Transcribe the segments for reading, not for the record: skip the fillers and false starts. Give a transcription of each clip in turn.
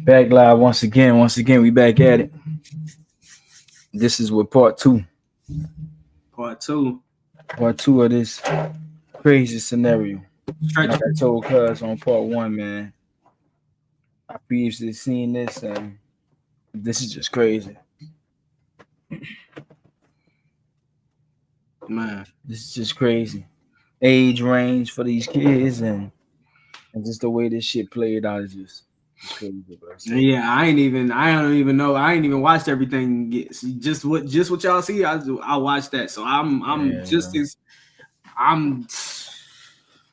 Back live once again. Once again, we back at it. This is with part two. Part two. Part two of this crazy scenario. Stretch. Like I told Cuz on part one, man. I previously seen this, and this is just crazy. Man, this is just crazy. Age range for these kids, and just the way this shit played out is just crazy, bro. So, yeah, I don't even know. I ain't even watched everything. Just what y'all see. I watched that, so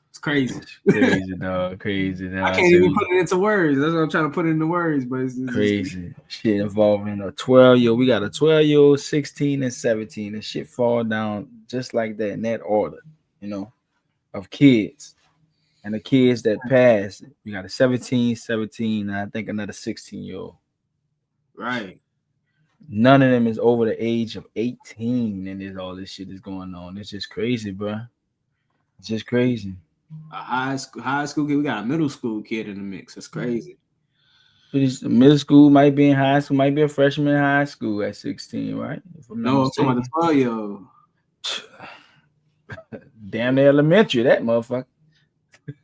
it's crazy. Crazy, dog. Crazy. Dog. I can't even put it into words. That's what I'm trying to put it into words, but it's crazy shit involving a 12-year. We got a 12-year-old, 16 and 17, and shit fall down just like that in that order, of kids. And the kids that passed, we got a 17, and I think another 16-year-old. Right. None of them is over the age of 18, and all this shit is going on. It's just crazy, bro. It's just crazy. A high school kid. We got a middle school kid in the mix. That's crazy. Middle school might be in high school, might be a freshman in high school at 16, right? No, I'm talking about the 12-year-old. Damn near elementary, that motherfucker.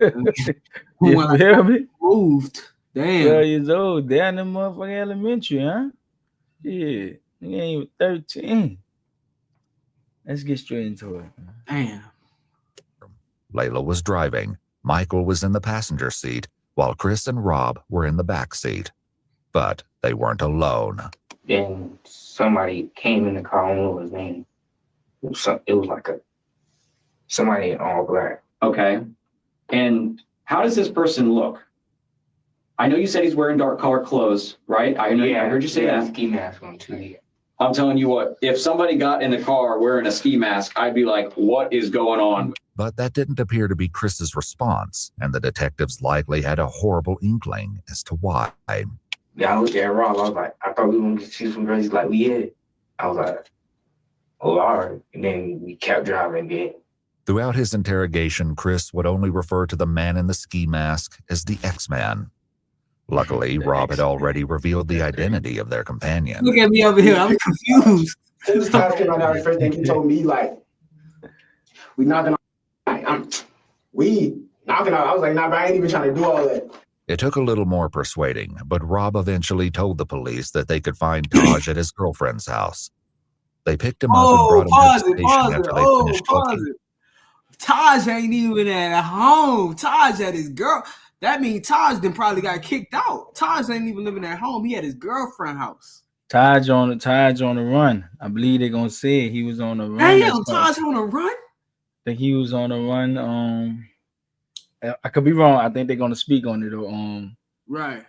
You feel me? Moved. Damn. 12 years old. Damn the motherfucking elementary, huh? Yeah. He ain't even 13. Let's get straight into it. Damn. Layla was driving. Michael was in the passenger seat, while Chris and Rob were in the back seat. But they weren't alone. Then somebody came in the car. I don't know his name. It was like somebody in all black. Okay. And how does this person look? I know you said he's wearing dark colored clothes, right? I heard you say that. Ski mask on too. I'm telling you what, if somebody got in the car wearing a ski mask, I'd be like, what is going on? But that didn't appear to be Chris's response, and the detectives likely had a horrible inkling as to why. Yeah, I looked at Rob. I was like, I thought we were going to see some girls. He's like, we had. I was like, oh, all right. And then we kept driving again. Throughout his interrogation, Chris would only refer to the man in the ski mask as the X-Man. Luckily, Rob had already revealed the identity of their companion. Look at me over here. I'm confused. This time came out, the first thing he told me, like, we knocking on. We knocking on. I was like, nah, but I ain't even trying to do all that. It took a little more persuading, but Rob eventually told the police that they could find Taj at his girlfriend's house. They picked him up and brought him to the station after they finished talking. Taj ain't even at home. Taj at his girl. That means Taj then probably got kicked out. Taj ain't even living at home. He at his girlfriend's house. Taj on the run. I believe they're gonna say he was on the run. Damn, Taj on the run? I think he was on the run. I could be wrong. I think they're gonna speak on it or right.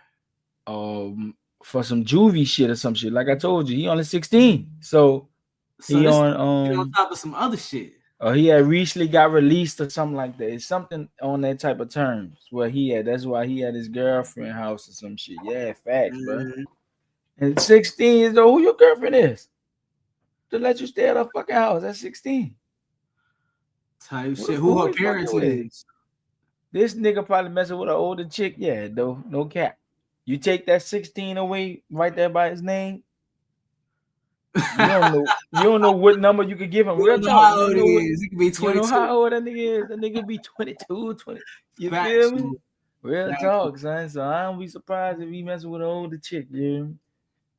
For some juvie shit or some shit. Like I told you, he only 16. So he on top of some other shit. He had recently got released or something like that. It's something on that type of terms where that's why he had his girlfriend house or some shit. Yeah, facts, bro. And 16 years old, who your girlfriend is? To let you stay at her fucking house at 16. Type shit. Who her parents is? This nigga probably messing with an older chick. Yeah, though. No cap. You take that 16 away right there by his name. You don't know what number you could give him. Real talk. How old he is. He could be 22. You know how old that nigga is? That nigga be 22, 20. You feel me? Real talk, son. So I don't be surprised if he messing with an older chick, dude.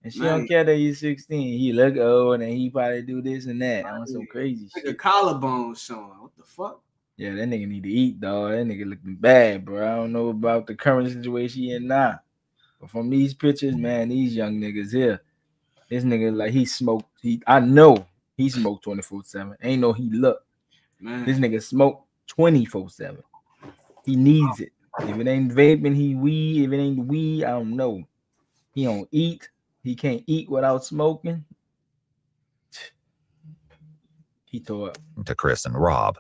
And she don't care that he's 16. He look old and he probably do this and that. On some crazy shit. Like a collarbone showing. What the fuck? Yeah, that nigga need to eat, dog. That nigga looking bad, bro. I don't know about the current situation he in now. But from these pictures, man, these young niggas here. This nigga, like, he smoked. I know he smoked 24/7. Ain't no he look. Man. This nigga smoked 24/7. He needs it. If it ain't vaping, he weed. If it ain't weed, I don't know. He don't eat. He can't eat without smoking. He tore up. To Chris and Rob.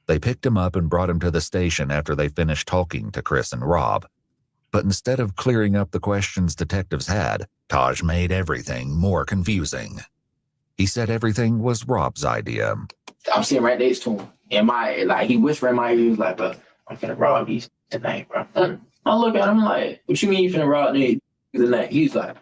They picked him up and brought him to the station after they finished talking to Chris and Rob. But instead of clearing up the questions detectives had, Taj made everything more confusing. He said everything was Rob's idea. I'm sitting right next to him. And he whispered in my ear, he was like, bro, I'm finna rob these tonight, bro. I look at him like, what you mean you finna rob niggas? He's like,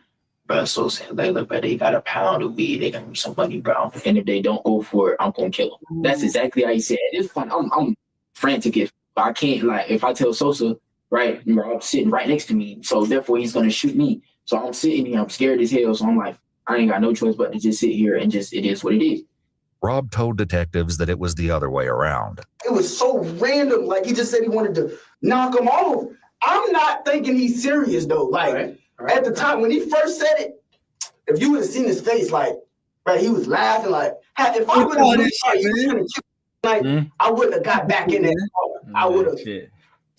bro, so saying, like, look, bro, they got a pound of weed, they got some money, bro. And if they don't go for it, I'm gonna kill them. That's exactly how he said. At this point, I'm frantic if I can't, like, if I tell Sosa, right, Rob's sitting right next to me, so therefore he's gonna shoot me. So I'm sitting here, I'm scared as hell, so I'm like, I ain't got no choice but to just sit here and just, it is what it is. Rob told detectives that it was the other way around. It was so random. Like, he just said he wanted to knock him off. I'm not thinking he's serious, though. Like, at the time, when he first said it, if you would have seen his face, like, right, he was laughing. Like, if I would have I wouldn't have got back in that car. I would have.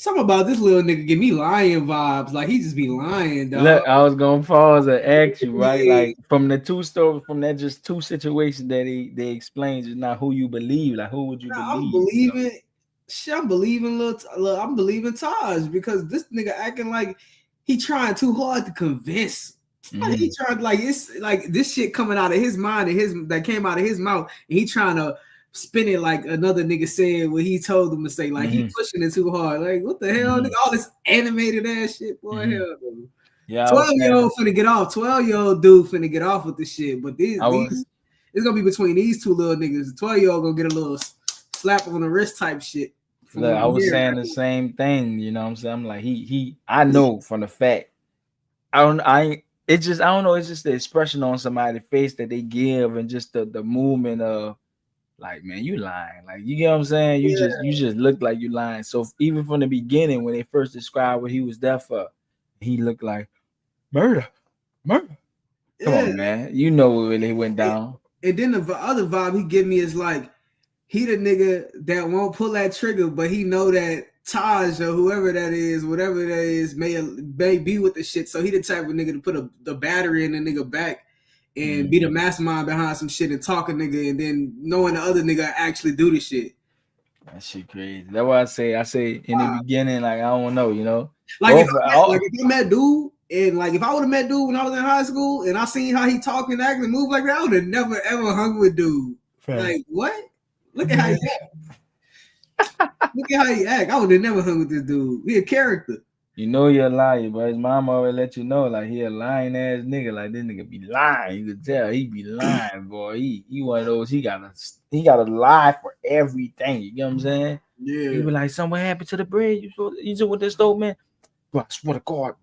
Something about this little nigga give me lying vibes. Like, he just be lying, dog. Look, I was gonna pause and ask you, right? Like, from the two stories, from that just two situations that they explained, just not who you believe. Like, who would you believe? I'm believing. I'm believing Taj, because this nigga acting like he trying too hard to convince. Like, he trying, like, it's like this shit coming out of his mind and that came out of his mouth, and he trying to spin it like another nigga said what he told him to say. Like, he pushing it too hard. Like, what the hell? Nigga, all this animated ass shit, boy. Hell, dude. Yeah, 12-year-old finna get off. 12-year-old dude finna get off with this shit. But these it's gonna be between these two little niggas. The 12-year-old gonna get a little slap on the wrist type shit. Look, I was saying the same thing. You know what I'm saying? I'm like, I know from the fact. I don't know. It's just the expression on somebody's face that they give, and just the movement of, like, man, you lying. Like, you get what I'm saying? You just look like you lying. So even from the beginning, when they first described what he was there for, he looked like murder. Come on, man. You know when they went down. And then the other vibe he give me is like, he the nigga that won't pull that trigger, but he know that Taj or whoever that is, whatever that is, may be with the shit. So he the type of nigga to put the battery in the nigga back and be the mastermind behind some shit and talk a nigga, and then knowing the other nigga actually do the shit. That shit crazy. That's why I say in the beginning, like, I don't know, you know. Like, if I met dude, and like if I would have met dude when I was in high school and I seen how he talk and act and move like that, I would have never ever hung with dude. Fair. Like, what? Look at how he act. Look at how he act. I would have never hung with this dude. He a character. You know you're a liar, but his mom already let you know, like, he a lying ass nigga. Like, this nigga be lying. You could tell he be lying, boy. He one of those. He gotta lie for everything. You get what I'm saying? Yeah. He be like, something happened to the bread. You just with this dope, man. Bro, I swear to God,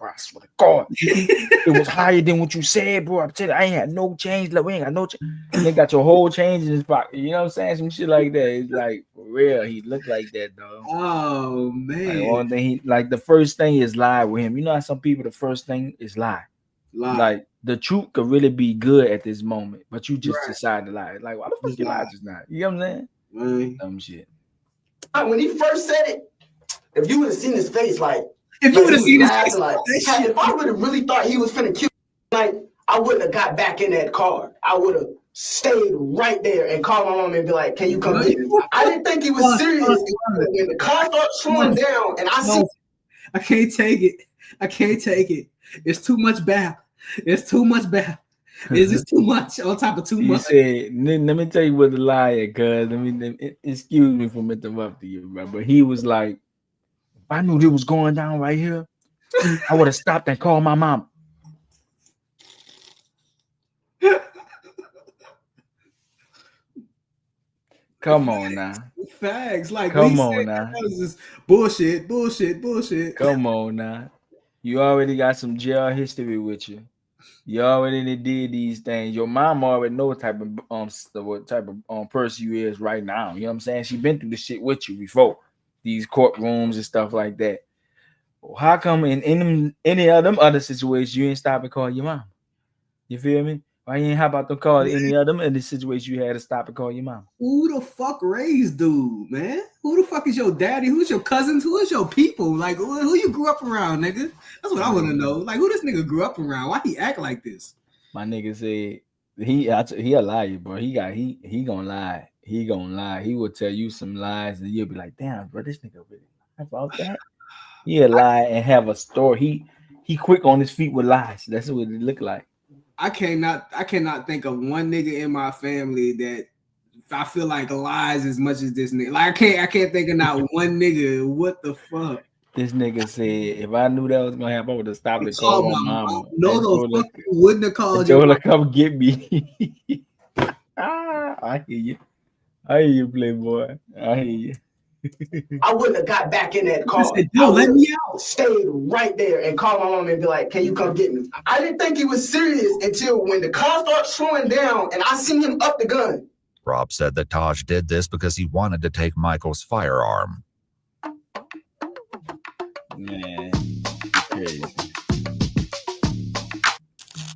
it was higher than what you said, bro. I'm telling you, I ain't had no change. Like, we ain't got no change. They got your whole change in his pocket. You know what I'm saying? Some shit like that. It's like, for real, he looked like that, dog. Oh, man. Like, one thing the first thing is lie with him. You know how some people, the first thing is lie. Like, the truth could really be good at this moment, but you just decide to lie. Like, why the fuck you lie just now? You know what I'm saying? Dumb shit. When he first said it, if you would have seen his face, like, if you would have seen his face, like, if I would have really thought he was finna kill, like, I wouldn't have got back in that car. I would have stayed right there and called my mom and be like, "Can you come get me?" I didn't think he was serious. When the car started slowing down, and I can't take it. It's too much bath. It's just too much on top of too much. He said, let me tell you what the lie is, cuz. Excuse me for interrupting you, bro. But he was like, if I knew this was going down right here, I would have stopped and called my mom. Come on now. Facts. Like, come on now. That was just bullshit. Come on now. You already got some jail history with you. You already did these things. Your mom already know what type of person you is right now. You know what I'm saying? She been through the shit with you before. These courtrooms and stuff like that. How come in any of them other situations you ain't stop and call your mom? You feel me? Why you ain't how about to call any of them in the situation you had to stop and call your mom? Who the fuck raised dude, man? Who the fuck is your daddy? Who's your cousins? Who is your people? Like, who you grew up around, nigga? That's what I want to know. Like, who this nigga grew up around? Why he act like this? My nigga said he a liar, bro. He gonna lie. He gonna lie. He will tell you some lies, and you'll be like, damn, bro, this nigga really lie about that. He'll lie and have a story. He quick on his feet with lies. That's what it look like. I cannot think of one nigga in my family that I feel like lies as much as this nigga. Like, I can't think of not one nigga. What the fuck? This nigga said, if I knew that was gonna happen, I would have stopped and Call called my my mama. mom. No, And the told her- fuck you wouldn't have and called told your her come get me. I hear you. I hear you, Playboy. I hear you. I wouldn't have got back in that car. said, "Yo, I let would've me out." stayed right there and called my mom and be like, "Can you come get me?" I didn't think he was serious until when the car started slowing down and I seen him up the gun. Rob said that Taj did this because he wanted to take Michael's firearm. Man, crazy.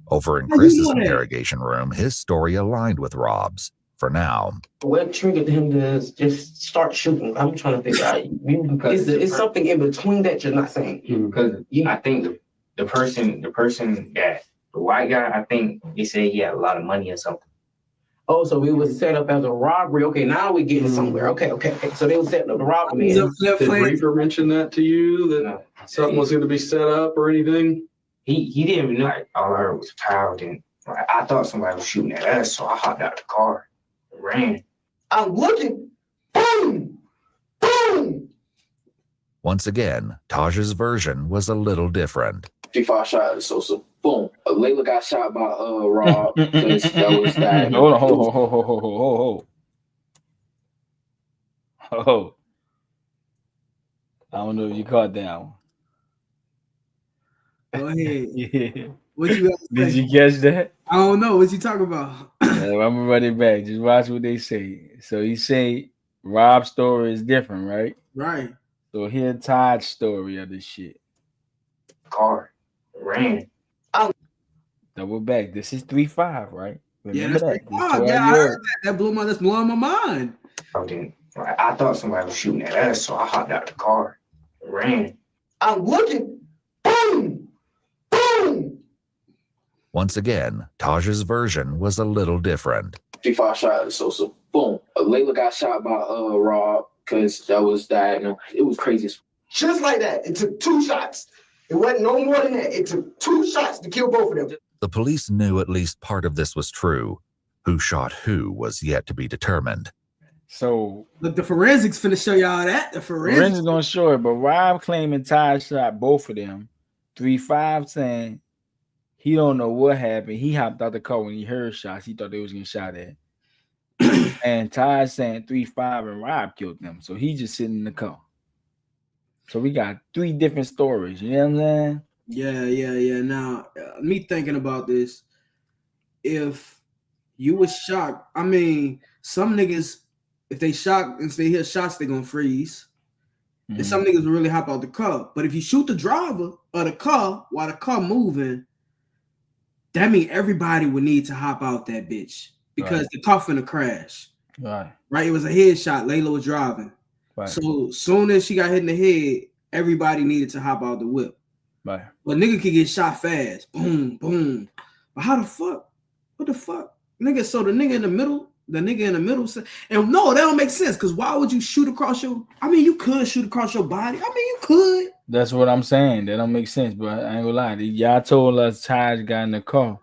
Over in How you Chris's know that? interrogation room, his story aligned with Rob's. For now, What triggered him to just start shooting? I'm trying to figure out. It's something in between that you're not saying. Because I think the person that the white guy, I think he said he had a lot of money or something. Oh, so it was set up as a robbery. Okay, now we're getting somewhere. Okay. So they were setting up the robbery. He's up there Did playing. Reaper mention that to you, that No. something was going to be set up or anything? He didn't even know. Like, all I heard was child, and like, I thought somebody was shooting at us, so I hopped out the car and ran. I'm looking. Boom! Boom! once again, Taj's version was a little different. 3-5 shot. So boom. Layla got shot by Rob because that was that. Hold on, hold. Oh, I don't know if you caught that one. Go ahead. Yeah. What you got to Did say? you catch that? I don't know what you talking about. I'm gonna run it back. Just watch what they say. So he say Rob's story is different, right? Right. So hear Todd's story of this shit. Car ran. Double back. This is 3-5, right? Yeah, Remember that's that. This oh, 12 yeah, I years. heard that. That's blowing my mind. I thought somebody was shooting at us, so I hopped out the car and ran. I'm looking. Boom! Boom! Once again, Taj's version was a little different. 3-5 shot. So boom. Layla got shot by Rob because that was that. It was crazy. Just like that. It took 2 shots. It wasn't no more than that. It took 2 shots to kill both of them. The police knew at least part of this was true. Who shot who was yet to be determined. So Look, the forensics finna show y'all that. The Lorenz forensics. is gonna show it, but Rob claiming Todd shot both of them. 3-5 saying he don't know what happened. He hopped out the car when he heard shots. He thought they was getting shot at. And Todd saying 3-5 and Rob killed them. So he just sitting in the car. So we got 3 different stories. You know what I'm saying? Yeah. Now, me thinking about this, if you was shocked, I mean, some niggas, if they shocked and they hear shots, they gonna freeze. And some niggas will really hop out the car. But if you shoot the driver of the car while the car moving, that means everybody would need to hop out that bitch because the car finna crash. Right. It was a headshot. Layla was driving. Right. So soon as she got hit in the head, everybody needed to hop out the whip. Right. But nigga could get shot fast. Boom, boom. But how the fuck? What the fuck? Nigga, so the nigga in the middle and no, that don't make sense. Because why would you shoot across your, I mean, you could shoot across your body. I mean, you could. That's what I'm saying. That don't make sense, but I ain't gonna lie. Y'all told us Taj got in the car.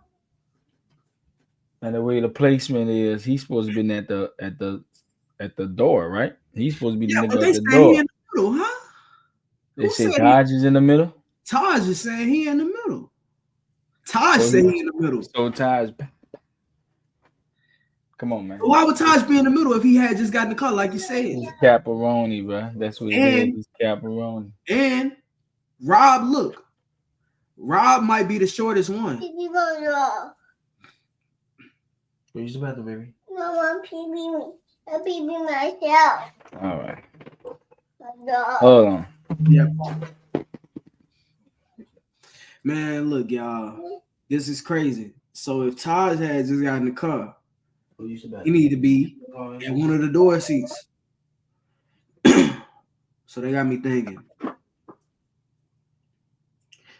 And the way the placement is, he's supposed to be at the door, right? He's supposed to be the Yeah, but nigga they at the say door. he in the middle, huh? They Who say said Taj is in the middle. Taj is saying he in the middle. Taj So said he in the middle. So Taj, come on, man. Why would Taj be in the middle if he had just gotten the car, like you said? He's Caparoni, bro. That's what it is. He's Caparoni. And Rob might be the shortest one. Where's the bathroom, baby? No, I'm peeing myself. All right. No. Hold on. Yeah. Man, look, y'all. This is crazy. So if Taj had just got in the car, he need to be at one of the door seats. So they got me thinking.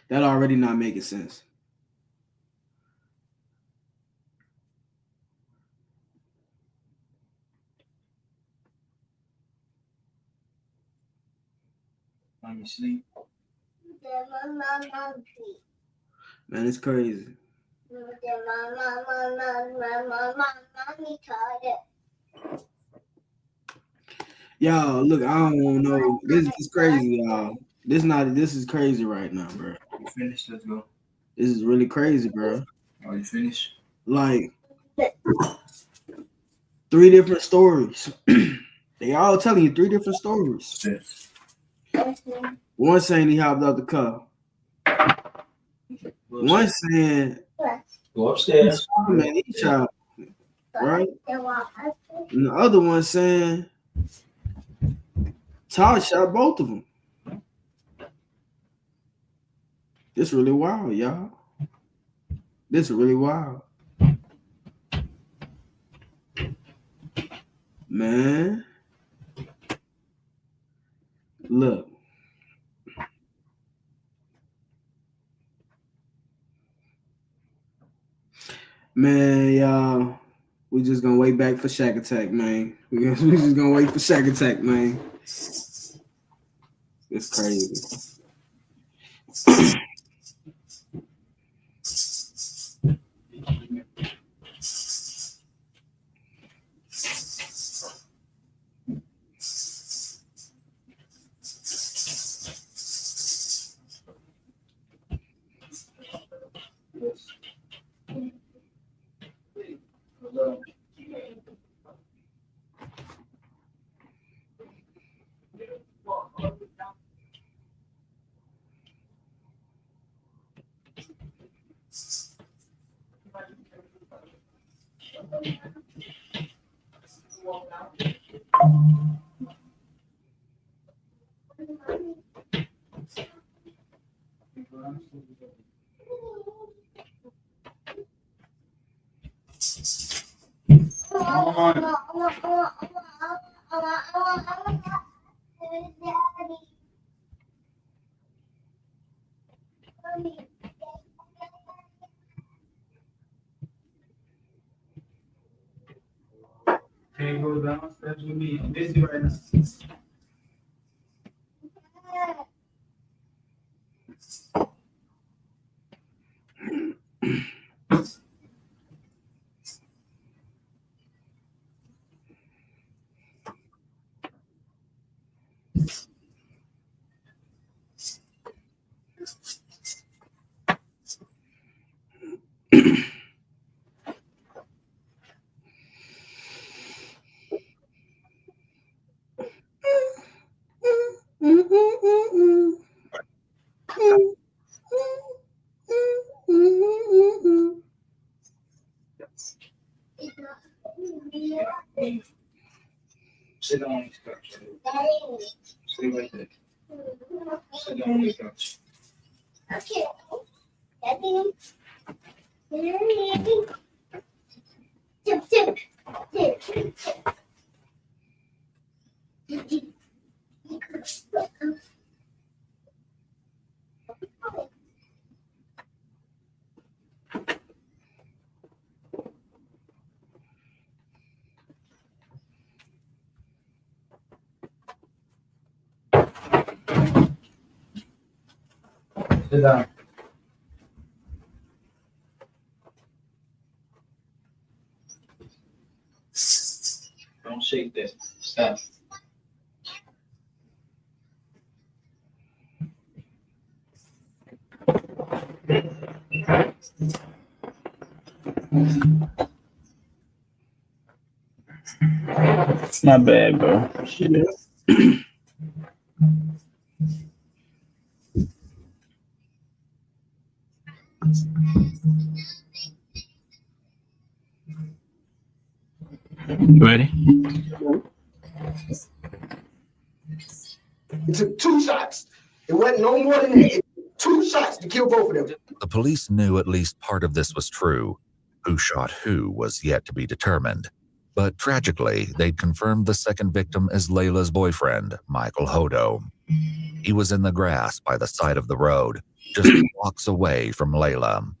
That already not making sense. Let me sleep. Man, it's crazy. Y'all, look, I don't know. This is crazy, y'all. This is crazy right now, bro. You finished? Let's go. This is really crazy, bro. Oh, you finished? Like 3 different stories. They all telling you 3 different stories. One saying he hopped out the car. One saying Go upstairs. man, he shot, right? And the other one saying Todd shot both of them. This really wild, y'all. This is really wild. Man. Look. Man, y'all. We just gonna wait back for Shack Attack, man. We just gonna wait for Shack Attack, man. It's crazy. Can you go downstairs with me? I'm busy right now. Sit down on this couch. Stay right there. Sit down on this couch. Okay. Daddy. Daddy. Tip, tip. Tip, tip. Sit down. Don't shake that. Stop. My bad, bro. Shit. You ready? It took 2 shots. It wasn't no more than that. It took 2 shots to kill both of them. The police knew at least part of this was true. Who shot who was yet to be determined. But tragically, they'd confirmed the second victim as Layla's boyfriend, Michael Hodo. He was in the grass by the side of the road, just blocks away from Layla.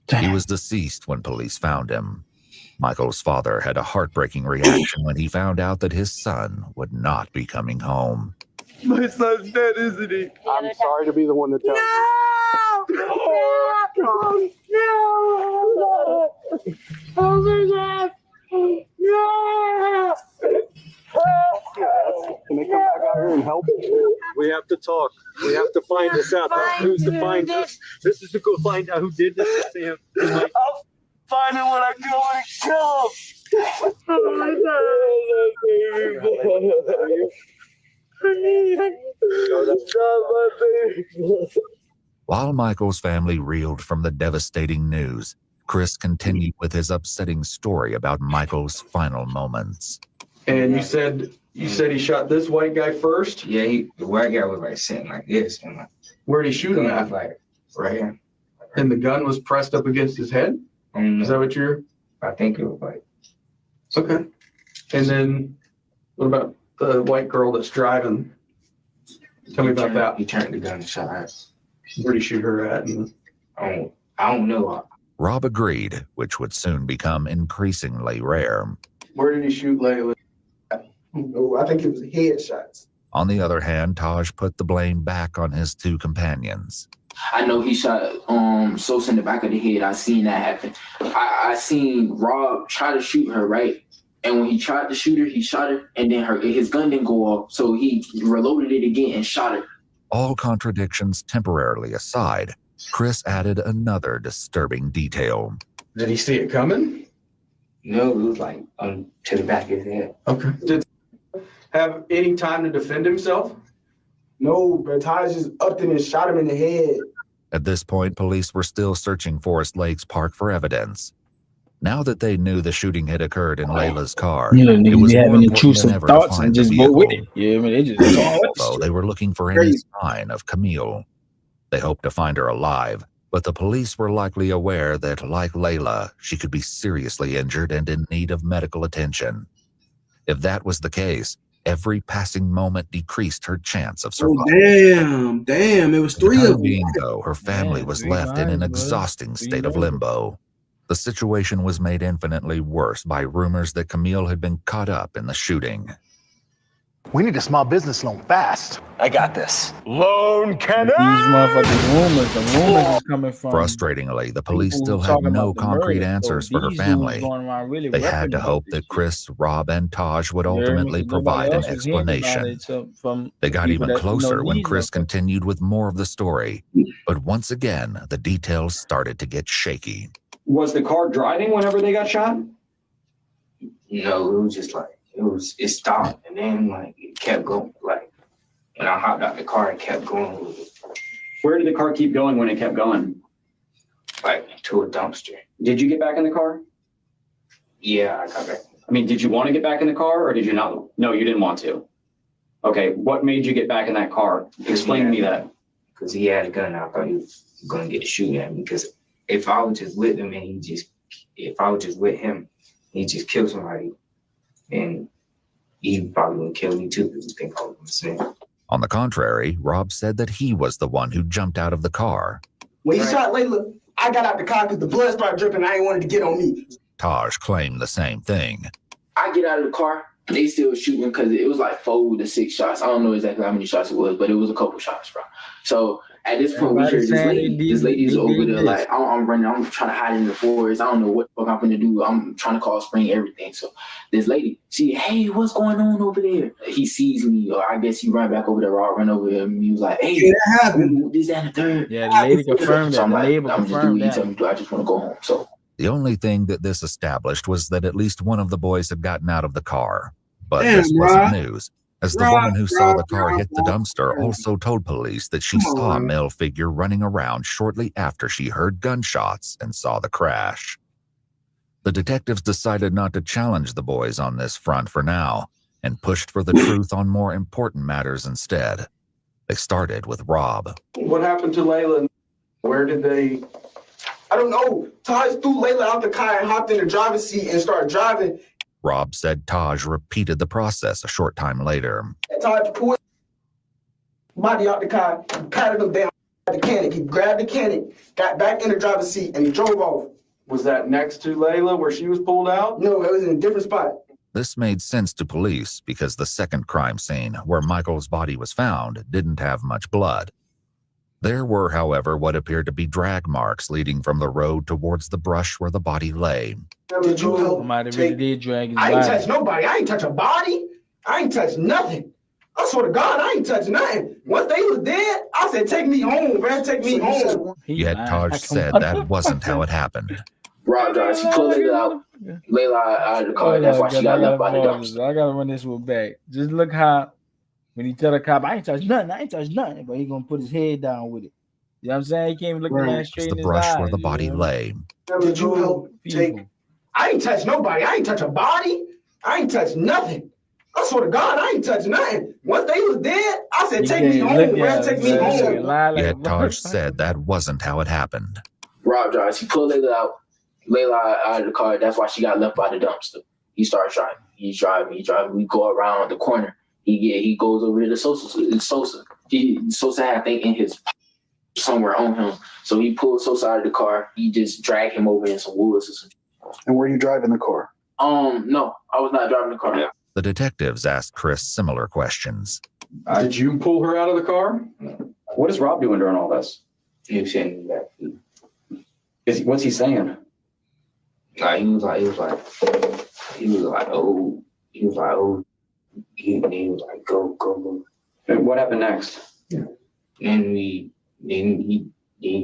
He was deceased when police found him. Michael's father had a heartbreaking reaction when he found out that his son would not be coming home. My son's dead, isn't he? I'm sorry to be the one to tell you. Can they come back out here and help? We have to talk. We have to find us out. Who's to find us? This is to go find out who did this to Sam. I'll find him when I go and kill him. While Michael's family reeled from the devastating news, Chris continued with his upsetting story about Michael's final moments. And you said he shot this white guy first? Yeah, the white guy was like sitting like this, and like Where'd he shoot him at? like right here. And the gun was pressed up against his head? Is that what you're? I think it was like. Okay. And then what about the white girl that's driving? Tell me about that. He turned the gun and shot at. Where'd he shoot her at? I don't know. Rob agreed, which would soon become increasingly rare. Where did he shoot Layla? No, I think it was headshots. On the other hand, Taj put the blame back on his two companions. I know he shot Sosa in the back of the head. I seen that happen. I seen Rob try to shoot her, right? And when he tried to shoot her, he shot her, and then his gun didn't go off, so he reloaded it again and shot her. All contradictions temporarily aside, Chris added another disturbing detail. Did he see it coming? No, it was like to the back of his head. Okay. Did he have any time to defend himself? No, but Taj just upped him and shot him in the head. At this point, police were still searching Forest Lakes Park for evidence. Now that they knew the shooting had occurred in Layla's car, it was having more important intrusive than ever to thoughts find and the just go with it. vehicle. Yeah, I mean, they just So they were looking for any sign of Camille. They hoped to find her alive, but the police were likely aware that, like Layla, she could be seriously injured and in need of medical attention. If that was the case, every passing moment decreased her chance of survival. Damn! It was For the three time of them. being, though, her family was three left in an lives, bro. exhausting Three state of lives. limbo. The situation was made infinitely worse by rumors that Camille had been caught up in the shooting. We need a small business loan fast. I got this. Loan cannon! These motherfucking rumors is coming from. Frustratingly, the police people still had talking no about the concrete murder. answers So for her these dudes family. going around really They had rapping to about hope this that shit. Chris, Rob, and Taj would You hear me? ultimately Nobody provide an else was hearing about explanation. it from They got people even that, closer when these Chris motherfuckers. continued with more of the story. But once again, the details started to get shaky. Was the car driving whenever they got shot? No, it was just like it stopped and then like it kept going. Like when I hopped out the car, it kept going. Where did the car keep going when it kept going? Like to a dumpster. Did you get back in the car? Yeah, I got back. I mean, did you want to get back in the car or did you not? No, you didn't want to. Okay, what made you get back in that car? Explain to me that. Because he had a gun. I thought he was going to get to shoot at me. Because if I was just with him and if I was just with him, he just killed somebody. And he probably would kill me too because he think I was a snitch. On the contrary, Rob said that he was the one who jumped out of the car. When he shot Layla, I got out the car because the blood started dripping. I ain't wanted to get on me. Taj claimed the same thing. I get out of the car, they still shooting because it was like 4 to 6 shots. I don't know exactly how many shots it was, but it was a couple shots, bro. So at this point, we hear this lady. This lady's over there like, I'm running. I'm trying to hide in the forest. I don't know what the fuck I'm going to do. I'm trying to call spring everything. So this lady, hey, what's going on over there? He sees me, or I guess he ran back over there. I'll run over there. And he was like, hey, that happened. This, that, and the third. Yeah, the lady confirmed that. So I'm The like, neighbor I'm just doing confirmed what you that. tell me to do. I just want to go home. So The only thing that this established was that at least one of the boys had gotten out of the car. But Damn, this wasn't Rob. news, as the Rob, woman who saw Rob, the car Rob, hit the Rob. dumpster also told police that she Come saw a on. male figure running around shortly after she heard gunshots and saw the crash. The detectives decided not to challenge the boys on this front for now and pushed for the truth on more important matters instead. They started with Rob. What happened to Layla? Where did they? I don't know. Taj threw Layla out the car and hopped in the driver's seat and started driving. Rob said Taj repeated the process a short time later. And Taj pulled body out the car, patted him down at the cannon. He grabbed the cannon, got back in the driver's seat, and he drove off. Was that next to Layla where she was pulled out? No, it was in a different spot. This made sense to police because the second crime scene, where Michael's body was found, didn't have much blood. There were, however, what appeared to be drag marks leading from the road towards the brush where the body lay. Did you help Somebody take? really did drag his I ain't body. touch nobody. I ain't touch a body. I ain't touch nothing. I swear to God, I ain't touching nothing. Once they was dead, I said, take me home, man. Take me home. Yet Taj said that wasn't how it happened. Rob drives. He pulled Layla out of the car. That's why she got left by the dumpster. I gotta run this one back. Just look how when he tell the cop, I ain't touched nothing, but he gonna put his head down with it. You know what I'm saying? He can't even look the man straight in his brush eyes. where the body lay. Did you help take? I ain't touch nobody. I ain't touch a body. I ain't touch nothing. I swear to God, I ain't touch nothing. Once they was dead, I said, take me home, man. Take me home. Yet Taj said that wasn't how it happened. Rob drives. He pulled Layla out of the car. That's why she got left by the dumpster. He starts driving. He's driving. We go around the corner. He goes over to the Sosa. Sosa had, I think, in his somewhere on him. So he pulled Sosa out of the car. He just dragged him over in some woods or something. And were you driving the car? No, I was not driving the car. Yeah. The detectives asked Chris similar questions. Did you pull her out of the car? What is Rob doing during all this? He was saying that. What's he saying? Like he was like, oh, he was like, go. And what happened next? Yeah. And he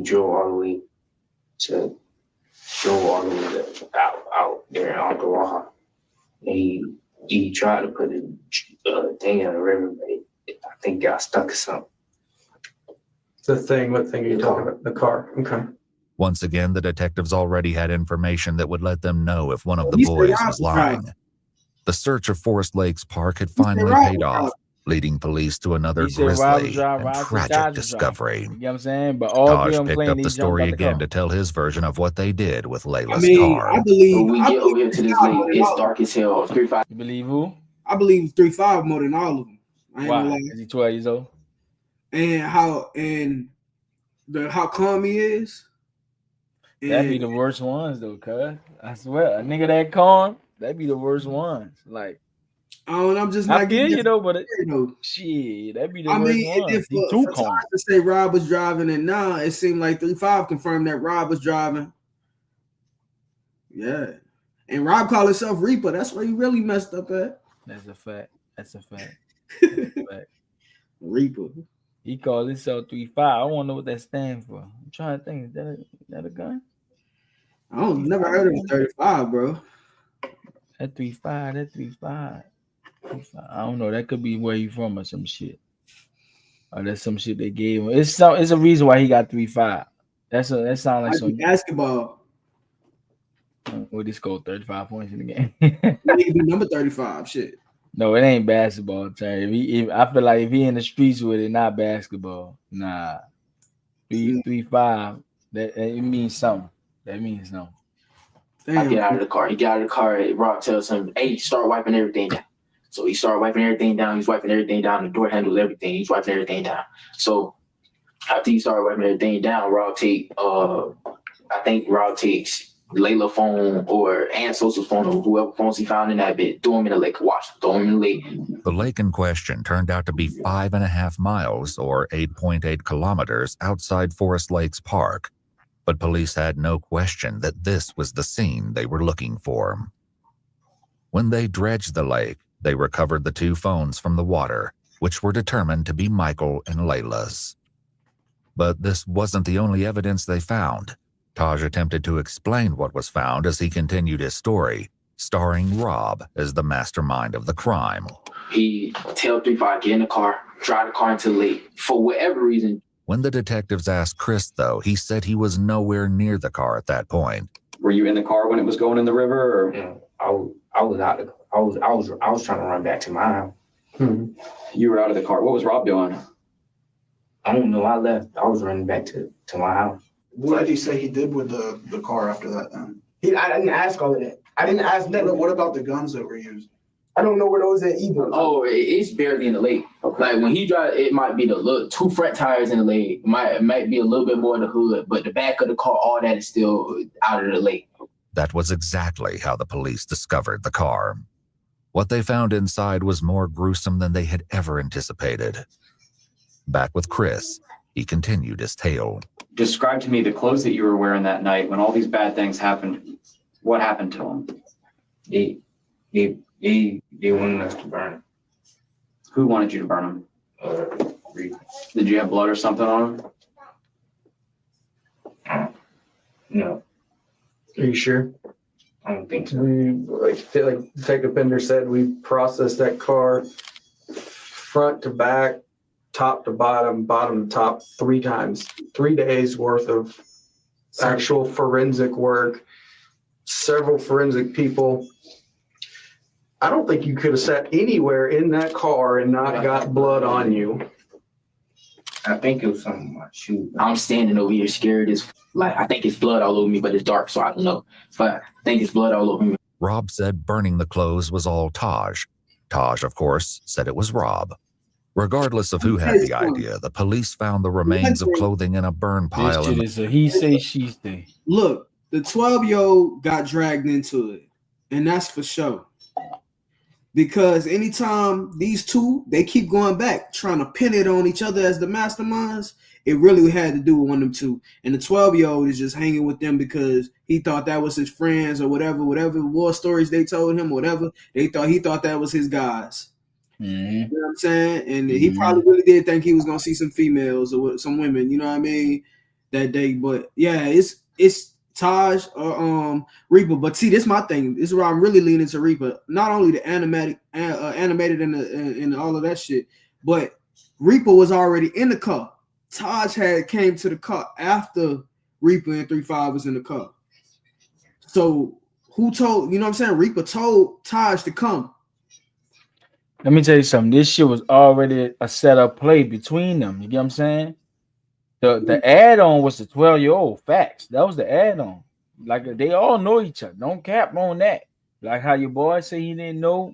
drove all the way out there on the Waha. And he tried to put a thing in the river, but I think got stuck or something. What thing are you talking about? The car. Okay. Once again, the detectives already had information that would let them know if one of the boys was lying. The search of Forest Lakes Park had finally paid off, leading police to another grisly and tragic discovery. You know what I'm saying? But all Taj picked up the story again to tell his version of what they did with Layla's car. I believe. When we get over here to this lake, it's dark as hell. 3-5. You believe who? I believe 3-5 more than all of them. Why? Is he 12 years old? And how calm he is. That'd be the worst ones though, cuz. I swear, a nigga that calm, that'd be the worst ones. Like, I'm just not. I feel you though, but shit, that'd be the worst ones. If He too for calm. to say Rob was driving, and now it seemed like 3-5 confirmed that Rob was driving. Yeah, and Rob called himself Reaper. That's where he really messed up at. That's a fact. That's a fact. Reaper. He called himself 3-5. I want to know what that stands for. I'm trying to think. Is that a gun? I don't never heard of 35, bro. That 3-5. I don't know. That could be where he from or some shit. Or that's some shit they gave him. It's a reason why he got 3-5. That sounds like some basketball. Well, he scored 35 points in the game. Maybe number 35. Shit. No, it ain't basketball. I feel like if he in the streets with it, not basketball. Nah. 3-5. That it means something. That means something. I get out of the car. He got out of the car. Rob tells him, hey, start wiping everything down. So he started wiping everything down. He's wiping everything down. The door handles everything. He's wiping everything down. So after he started wiping everything down, Rob takes Layla's phone and Sosa's phone or whoever phones he found in that bit, throw him in the lake, throw him in the lake. The lake in question turned out to be 5.5 miles or 8.8 kilometers outside Forest Lakes Park. But police had no question that this was the scene they were looking for. When they dredged the lake, they recovered the 2 phones from the water, which were determined to be Michael and Layla's. But this wasn't the only evidence they found. Taj attempted to explain what was found as he continued his story, starring Rob as the mastermind of the crime. He tell 3-5, get in the car, drive the car into the lake, for whatever reason. When the detectives asked Chris, though, he said he was nowhere near the car at that point. Were you in the car when it was going in the river? Or? Yeah, I was out. I was trying to run back to my house. You were out of the car. What was Rob doing? I don't know. I left. I was running back to my house. What did he say he did with the car after that then? I didn't ask all of that. I didn't ask nothing. What about the guns that were used? I don't know where those at either. Oh, it's barely in the lake. Okay. Like when he drives, it might be the 2 front tires in the lake. It might be a little bit more in the hood, but the back of the car, all that is still out of the lake. That was exactly how the police discovered the car. What they found inside was more gruesome than they had ever anticipated. Back with Chris, he continued his tale. Describe to me the clothes that you were wearing that night when all these bad things happened. What happened to them? They wanted us to burn. Who wanted you to burn them? Did you have blood or something on them? No, Are you sure? I don't think so. We, like Detective Bender said, we processed that car front to back, top to bottom, bottom to top 3 times. 3 days worth of actual forensic work, several forensic people. I don't think you could have sat anywhere in that car and not got blood on you. I think it was something on my shoe. I'm standing over here scared as like I think it's blood all over me, but it's dark, so I don't know. But I think it's blood all over me. Rob said burning the clothes was all Taj. Taj, of course, said it was Rob. Regardless of who had the idea, the police found the remains of clothing in a burn pile. This shit is a he say, she say. Look, the 12-year-old got dragged into it, and that's for sure. Because anytime these two, they keep going back, trying to pin it on each other as the masterminds, it really had to do with one of them two. And the 12-year-old is just hanging with them because he thought that was his friends or whatever war stories they told him, whatever. He thought that was his guys. Mm-hmm. You know what I'm saying? And he probably really did think he was gonna see some females or some women, you know what I mean, that day. But yeah, it's Taj or Reaper. But see, this is my thing. This is where I'm really leaning to Reaper. Not only the animated and all of that shit, but Reaper was already in the car. Taj came to the car after Reaper and 3-5 was in the car. So who told, you know what I'm saying? Reaper told Taj to come. Let me tell you something. This shit was already a setup play between them. You get what I'm saying? The add-on was the 12-year-old. Facts. That was the add-on. Like they all know each other. Don't cap on that. Like how your boy say he didn't know.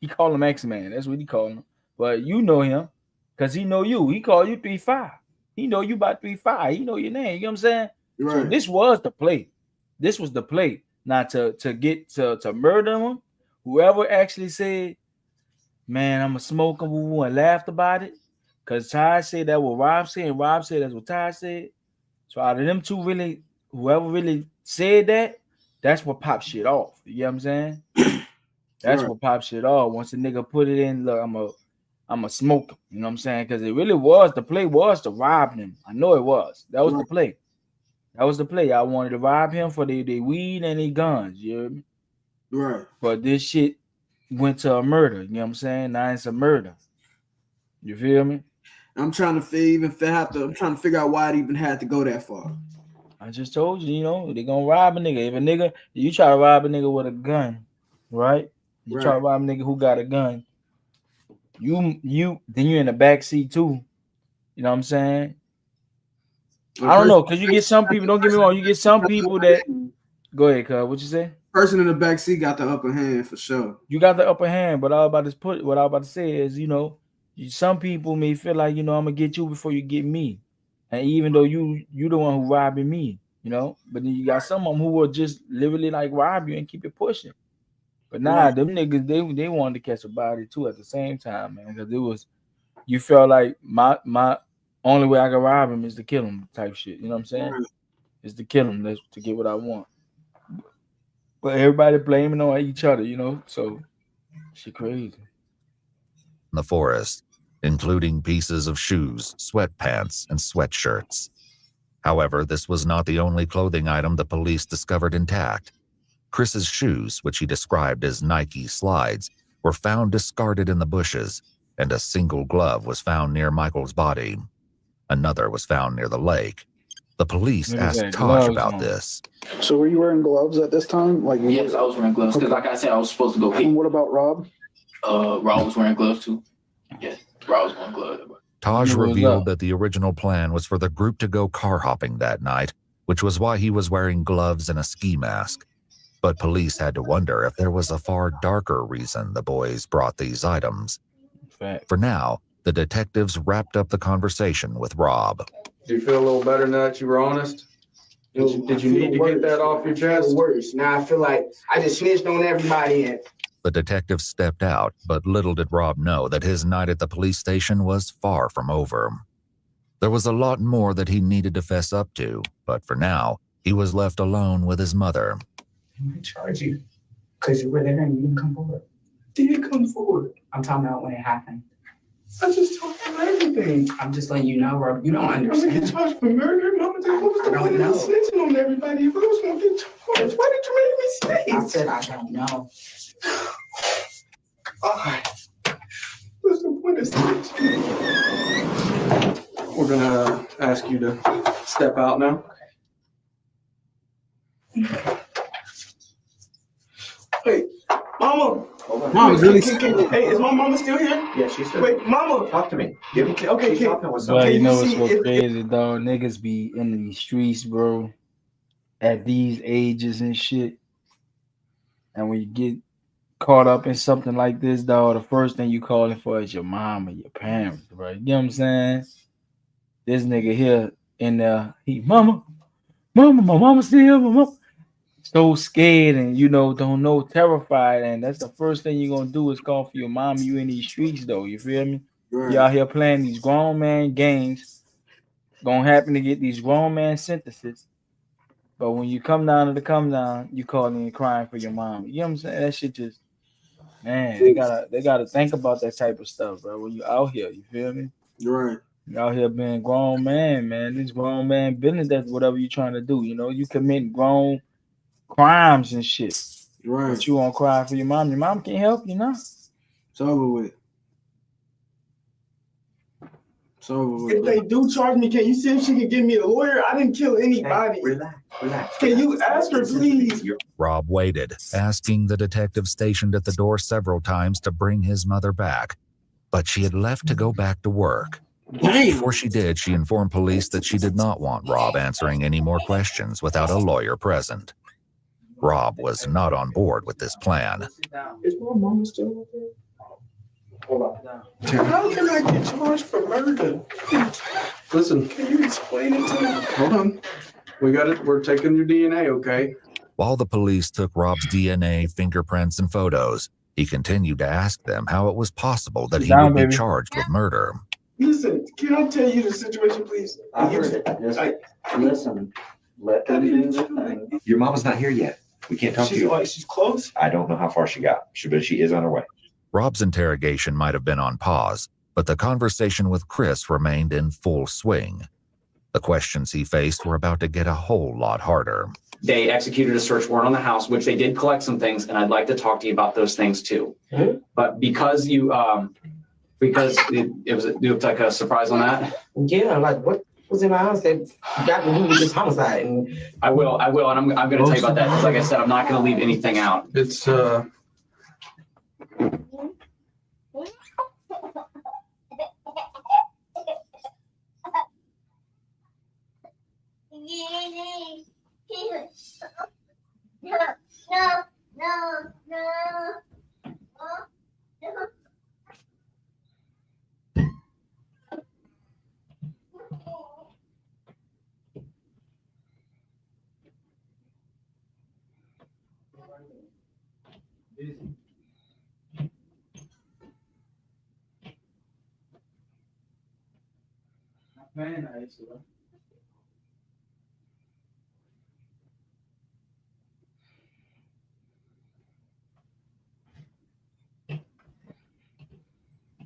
He called him X-Man. That's what he called him. But you know him because he know you. He called you 3-5. He know you about 3-5. He know your name. You know what I'm saying? Right. So this was the play. This was the play. Not to get to murder him. Whoever actually said, man, I'm a smoker and laughed about it. Because Ty said that what Rob said, and Rob said that's what Ty said. So out of them two, really, whoever really said that, that's what popped shit off. You know what I'm saying? That's what popped shit off. Once a nigga put it in, look, I'm a smoker. You know what I'm saying? Because it really was, the play was to rob him. I know it was. That was the play. That was the play. I wanted to rob him for the weed and the guns. You hear me? Right. But this shit went to a murder. You know what I'm saying? Now it's a murder. You feel me? I'm trying to figure out why it even had to go that far. I just told you, you know, they're gonna rob a nigga. If you try to rob a nigga with a gun, right? You try to rob a nigga who got a gun, then you're in the back seat too. You know what I'm saying? I don't know, because you get some people, don't get me wrong, you get some people that go ahead, cuz. What you say? Person in the back seat got the upper hand for sure. You got the upper hand, but what I was about to say is, you know, some people may feel like, you know, I'm gonna get you before you get me, and even though you the one who robbing me, you know, but then you got some of them who will just literally like rob you and keep it pushing. But nah, them niggas they wanted to catch a body too at the same time, man, because it was, you felt like my only way I can rob him is to kill him type shit. You know what I'm saying? Is to kill him, that's to get what I want. But everybody blaming on each other, you know, so shit crazy. In the forest, including pieces of shoes, sweatpants, and sweatshirts. However, this was not the only clothing item the police discovered intact. Chris's shoes, which he described as Nike slides, were found discarded in the bushes, and a single glove was found near Michael's body. Another was found near the lake. The police asked Taj about this. So were you wearing gloves at this time? Like yes, I was wearing gloves because, like I said, I was supposed to go hit. And what about Rob? Rob was wearing gloves too. Yes, Rob was wearing gloves. Taj revealed that the original plan was for the group to go car hopping that night, which was why he was wearing gloves and a ski mask. But police had to wonder if there was a far darker reason the boys brought these items. For now, the detectives wrapped up the conversation with Rob. Do you feel a little better now that you were honest? Did you need to get that off your chest? Worse. Now I feel like I just snitched on everybody. And The detective stepped out, but little did Rob know that his night at the police station was far from over. There was a lot more that he needed to fess up to, but for now, he was left alone with his mother. I'm gonna charge you because you were there and you didn't come forward. did come forward. I'm talking about when it happened. I just told you everything. I'm just letting you know, bro. You don't I'm gonna get understand. charged for murder. Mama, what was the point of me snitching on everybody if I was gonna get charged? Why did you make me stay? I said I don't know. What's the point of snitching? We're gonna ask you to step out now. Hey, Mama. Mom's really. Hey, is my mama still here? Yeah, she's still. Wait, Mama. Talk to me. Okay, She's talking with Bro, somebody. you Can you know what's see so if- crazy, dog? Niggas be in these streets, bro, at these ages and shit. And when you get caught up in something like this, dog, the first thing you calling for is your mom or your parents, bro. You know what I'm saying? This nigga here in there, mama, my mama still here, my mama. So scared and don't know, terrified, and that's the first thing you're gonna do is call for your mom. You in these streets though, you feel me? Right. You out here playing these grown man games, gonna happen to get these grown man sentences. But when you come down to the come down, you calling and crying for your mom. You know what I'm saying? That shit just, man, they gotta think about that type of stuff, bro. When you out here, you feel me? Right. You out here being grown man, this grown man business. That's whatever you trying to do. You commit grown crimes and shit. Right. But you won't cry for your mom. Your mom can't help you, nah. It's over with. It's over with. If they do charge me, can you see if she can give me a lawyer? I didn't kill anybody. Relax. Can you ask her, please? Rob waited, asking the detective stationed at the door several times to bring his mother back, but she had left to go back to work. Damn. Before she did, she informed police that she did not want Rob answering any more questions without a lawyer present. Rob was not on board with this plan. Is my mama still up there? Hold on. How can I get charged for murder? Listen, Can you explain it to me? hold on. We got it. We're taking your DNA, okay? While the police took Rob's DNA, fingerprints, and photos, he continued to ask them how it was possible that he Down, would be baby. charged with murder. Listen, can I tell you the situation, please? I heard it. Listen, let them do the thing. Your mama's not here yet. We can't talk to you. She's close. I don't know how far she got, but she is on her way. Rob's interrogation might have been on pause, but the conversation with Chris remained in full swing. The questions he faced were about to get a whole lot harder. They executed a search warrant on the house, which they did collect some things, and I'd like to talk to you about those things too. Mhm. But because you, because it looked like a surprise on that. Yeah, like what was in my house that got to do with this homicide? And I will, and I'm going to tell you about that because, like I said, I'm not going to leave anything out. It's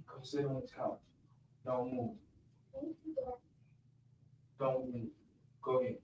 Go sit on this couch. Don't move. Don't move. Go ahead.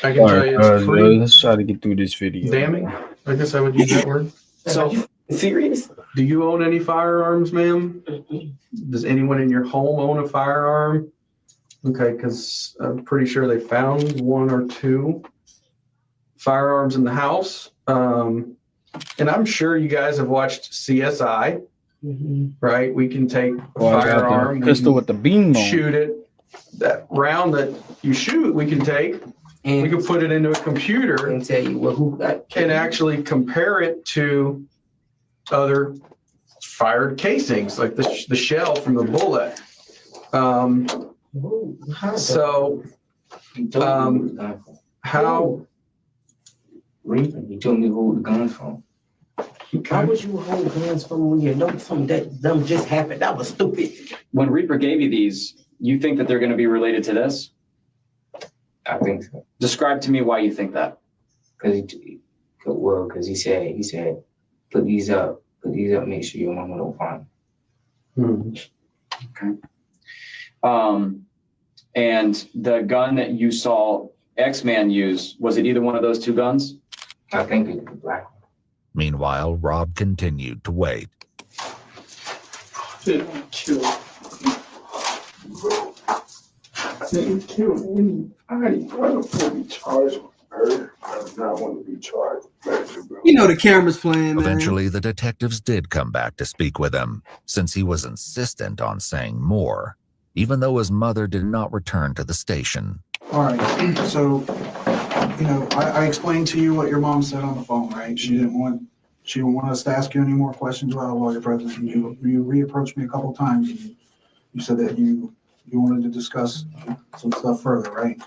I can tell you it's pretty let's try to get through this video. damning. I guess I would use that word. so serious? Do you own any firearms, ma'am? Does anyone in your home own a firearm? Okay, because I'm pretty sure they found one or two firearms in the house. And I'm sure you guys have watched CSI, right? We can take a firearm, we pistol can with the beam on. shoot it. That round that you shoot, we can take. We And can put it into a computer and tell you well who got and actually compare it to other fired casings, like the shell from the bullet. How? He told me to hold the gun from. How would you hold guns from when you know something that dumb just happened? That was stupid. When Reaper gave you these, you think that they're going to be related to this? I think so. Describe to me why you think that. Because he said, put these up, make sure your mama don't find them. Okay. And the gun that you saw X-Man use, was it either one of those two guns? I think it was the black one. Meanwhile, Rob continued to wait. Didn't kill anybody. I don't want to be charged with murder. I do not want to be charged with murder, bro. You know the camera's playing, man. Eventually, the detectives did come back to speak with him, since he was insistent on saying more, even though his mother did not return to the station. All right, so, I explained to you what your mom said on the phone, right? She didn't want us to ask you any more questions about a lawyer presence. You reapproached me a couple times. And you said that you wanted to discuss some stuff further, right?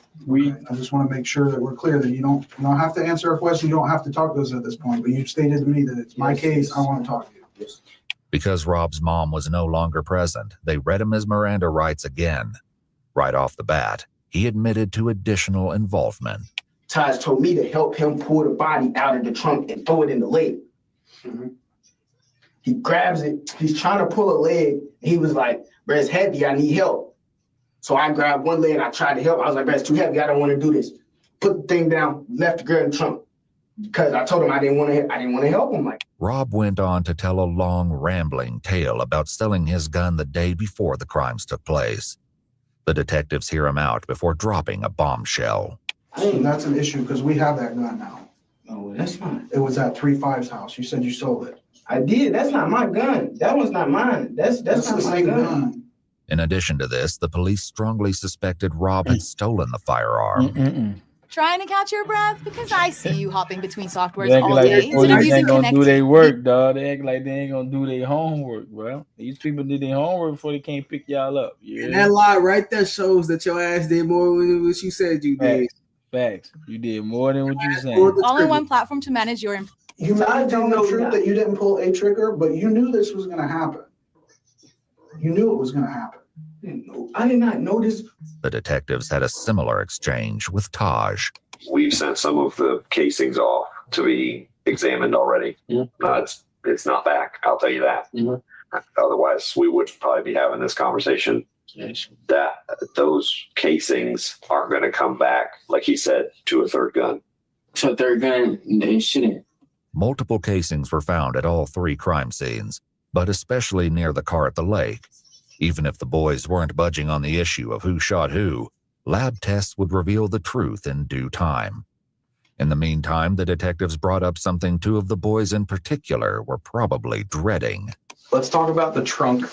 I just want to make sure that we're clear that you don't have to answer our question. You don't have to talk to us at this point, but you stated to me that it's my case. I want to talk to you. Yes. Because Rob's mom was no longer present, they read him his Miranda rights again. Right off the bat, he admitted to additional involvement. Taj told me to help him pull the body out of the trunk and throw it in the lake. Mm-hmm. He grabs it. He's trying to pull a leg. He was like, bro, it's heavy. I need help. So I grabbed one leg and I tried to help. I was like, bro, it's too heavy. I don't want to do this. Put the thing down, left the girl in the trunk. Because I told him I didn't want to help him. Rob went on to tell a long, rambling tale about selling his gun the day before the crimes took place. The detectives hear him out before dropping a bombshell. So that's an issue because we have that gun now. No, that's not. It was at 3-5's house. You said you sold it. I did. That's not my gun. That one's not mine. That's not my gun. In addition to this, the police strongly suspected Rob had stolen the firearm. Trying to catch your breath because I see you hopping between softwares They all like day instead of they using ain't gonna do their Connect. work, dog. They act like they ain't gonna do their homework, bro. These people did their homework before they can't pick y'all up. Yeah. And that lie right there shows that your ass did more than what you said you did. Facts. You did more than what you saying. All in one platform to manage your. You might tell the truth that you didn't pull a trigger, but you knew this was going to happen. You knew it was going to happen. I did not know this. The detectives had a similar exchange with Taj. We've sent some of the casings off to be examined already. It's not back, I'll tell you that. Otherwise, we would probably be having this conversation. That those casings aren't going to come back, like he said, to a third gun. To a third gun, they shouldn't. Multiple casings were found at all three crime scenes, but especially near the car at the lake. Even if the boys weren't budging on the issue of who shot who, lab tests would reveal the truth in due time. In the meantime, the detectives brought up something two of the boys in particular were probably dreading. Let's talk about the trunk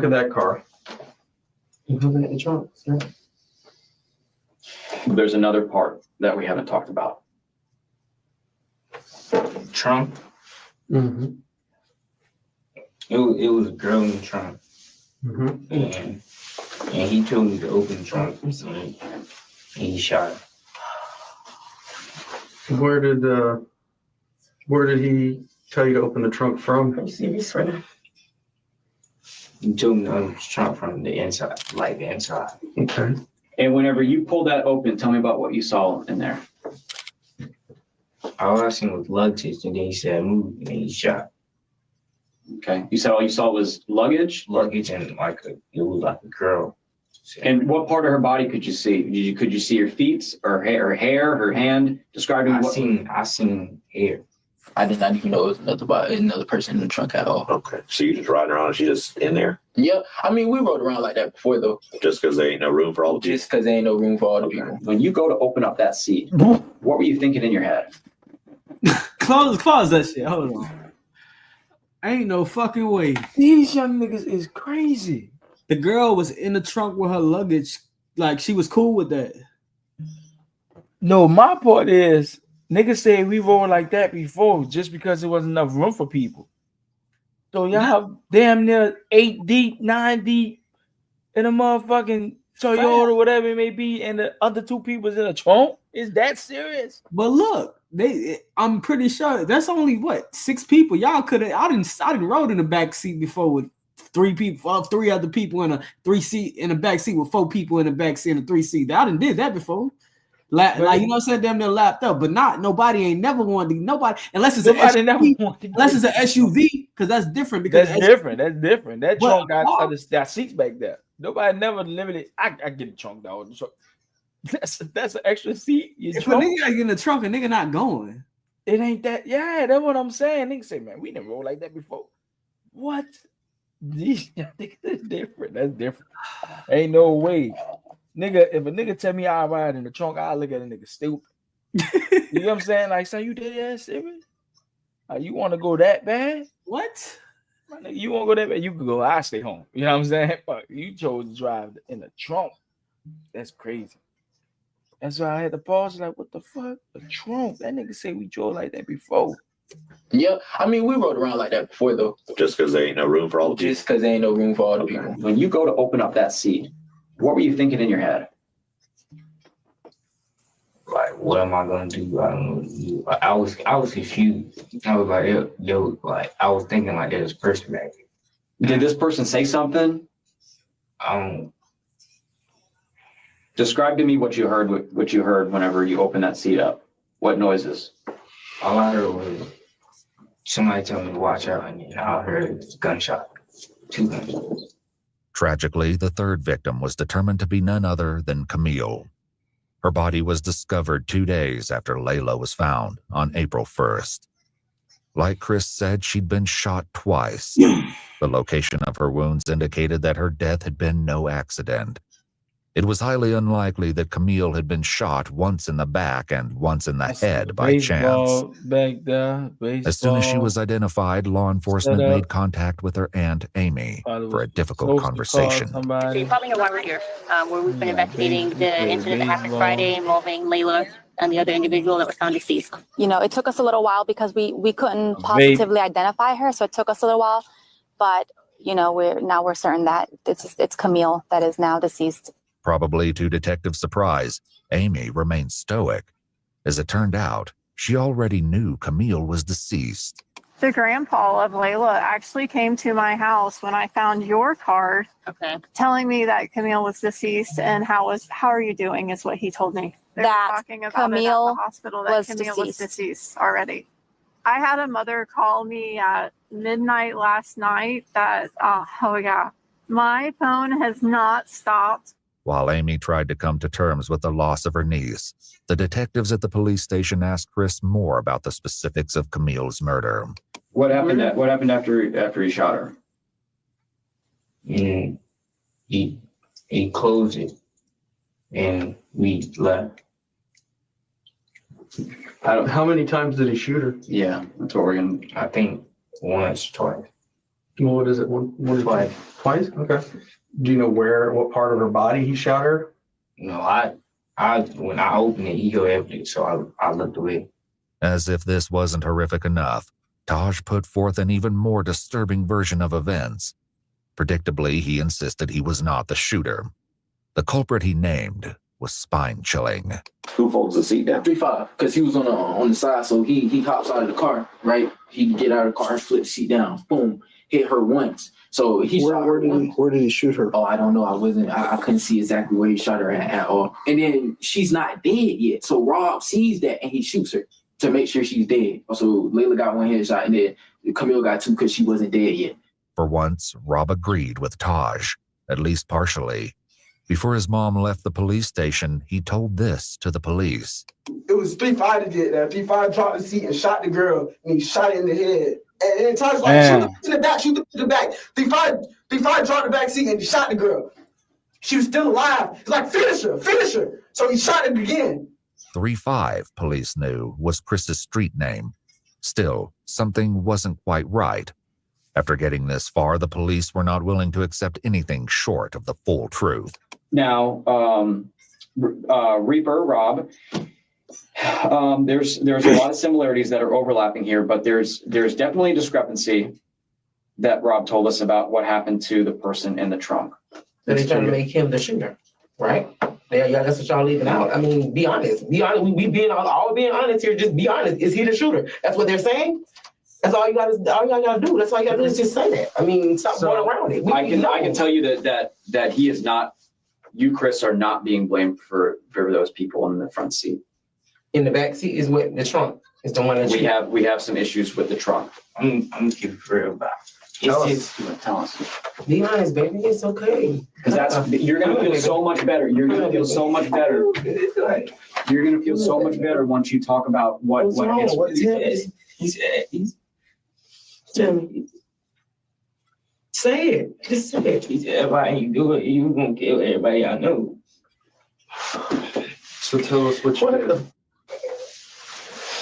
of that car. You looking at the trunk? Yeah. There's another part that we haven't talked about. Trunk? Mm-hmm. It was a girl in the trunk. Mm-hmm. And he told me to open the trunk. And he shot her. Where did he tell you to open the trunk from? You see this right now? He told me to open the trunk from the inside, like the inside. Okay. And whenever you pulled that open, tell me about what you saw in there. All I seen was luggage, and then he said move, and then he shot. Okay. You said all you saw was luggage? Luggage and it was like a girl. And what part of her body could you see? Could you see her feet or hair, her hand? Describing I seen hair. I did not even know it was another person in the trunk at all. Okay. So you just riding around and she just in there? Yeah. I mean, we rode around like that before, though. Just because there ain't no room for all the people? Just because there ain't no room for all the people. When you go to open up that seat, what were you thinking in your head? Close that shit. Hold on. Ain't no fucking way. These young niggas is crazy. The girl was in the trunk with her luggage. Like, she was cool with that. No, my part is Niggas say we rolled like that before just because there wasn't enough room for people. So y'all damn near 8 deep, 9 deep in a motherfucking Toyota, whatever it may be, and the other 2 people's in a trunk. Is that serious? But look, I'm pretty sure that's only what 6 people. Y'all could have. I didn't rode in the back seat before with 3 people, 3 other people in a 3 seat in the back seat with 4 people in the back seat in a 3 seat. I done did that before. Like you know what I'm saying, damn near lapped up, but nobody ain't never wanted to, nobody unless it's nobody an never SUV, wanted to unless it's an SUV, because that's different. Because that's different. That's different. That but trunk got other seats back there. Nobody never limited. I get the trunk dog. That's an extra seat. If a nigga get in the trunk, a nigga not going. It ain't that. Yeah, that's what I'm saying. Nigga say, man, we didn't roll like that before. What? These that's different. That's different. Ain't no way. Nigga, if a nigga tell me I ride in the trunk, I look at a nigga stupid. You know what I'm saying? Like, son, you did that serious? You want to go that bad? What? My nigga, you want to go that bad? You could go. I stay home. You know what I'm saying? But you chose to drive in the trunk. That's crazy. That's why I had to pause. Like, what the fuck? A trunk? That nigga say we drove like that before. Yeah, I mean, we rode around like that before, though. Just because there ain't no room for all the people. Just because there ain't no room for all the people. When you go to open up that seat, what were you thinking in your head? Like, what am I gonna do? I don't know. I was confused. I was like, yo, like I was thinking like there's a person back here. Did this person say something? Describe to me what you heard. What you heard whenever you opened that seat up. What noises? All I heard was somebody telling me to watch out, and I heard a gunshot, 2 gunshots. Tragically, the 3rd victim was determined to be none other than Camille. Her body was discovered 2 days after Layla was found on April 1st. Like Chris said, she'd been shot twice. The location of her wounds indicated that her death had been no accident. It was highly unlikely that Camille had been shot once in the back and once in the head by chance. Back there, As soon as she was identified, law enforcement made contact with her aunt, Amy, for a difficult conversation. So you probably know why we're here. We've been investigating the incident that happened Friday involving Layla and the other individual that was found deceased. You know, it took us a little while because we couldn't positively identify her, so it took us a little while. But you know, we're certain that it's Camille that is now deceased. Probably to detectives' surprise, Amy remained stoic. As it turned out, she already knew Camille was deceased. The grandpa of Layla actually came to my house when I found your card, telling me that Camille was deceased and how are you doing is what he told me. They were talking about Camille it at the hospital that Camille was deceased already. I had a mother call me at midnight last night that, my phone has not stopped. While Amy tried to come to terms with the loss of her niece, the detectives at the police station asked Chris more about the specifics of Camille's murder. What happened after he shot her? He closed it, and we left. How many times did he shoot her? Yeah, that's what we're gonna. I think once, twice. What is it? One twice. Twice? Okay. Do you know what part of her body he shot her? No, I when I opened it, he go empty, so I looked away. As if this wasn't horrific enough, Taj put forth an even more disturbing version of events. Predictably, he insisted he was not the shooter. The culprit he named was spine-chilling. Who folds the seat down? 3-5, because he was on the side, so he hops out of the car, right? He get out of the car and flip the seat down. Boom, hit her once. So he shot her once. Where did he shoot her? Oh, I don't know. I couldn't see exactly where he shot her at all. And then she's not dead yet. So Rob sees that and he shoots her to make sure she's dead. So Layla got 1 headshot and then Camille got 2 because she wasn't dead yet. For once, Rob agreed with Taj, at least partially. Before his mom left the police station, he told this to the police. It was 3-5 that did that. 3-5 dropped the seat and shot the girl, and he shot her in the head. And Taj like, shoot in the back, shoot in the back. 3-5 dropped the back seat and he shot the girl. She was still alive. He's like, finish her. So he shot it again. 3-5, police knew, was Chris's street name. Still, something wasn't quite right. After getting this far, the police were not willing to accept anything short of the full truth. Now, Reaper, Rob, There's a lot of similarities that are overlapping here, but there's definitely a discrepancy that Rob told us about what happened to the person in the trunk. So they're trying to make him the shooter, right? Yeah, that's what y'all leaving out. I mean, be honest. Be honest. We being all being honest here. Just be honest. Is he the shooter? That's what they're saying. That's all you gotta do. That's all you gotta do is just say that. I mean, stop going around it. I can tell you that he is not. You, Chris, are not being blamed for those people in the front seat. In the back seat is what the trunk is the one that we have some issues with the trunk. I'm keeping it real about. Tell us. Be honest, baby. It's okay. Because you're gonna feel so much better. You're gonna feel so much better. You're gonna feel so much better once you talk about what is. Tell me. Say it. Just say it. He said, if I ain't do it, you gonna kill everybody I know. So tell us what you did.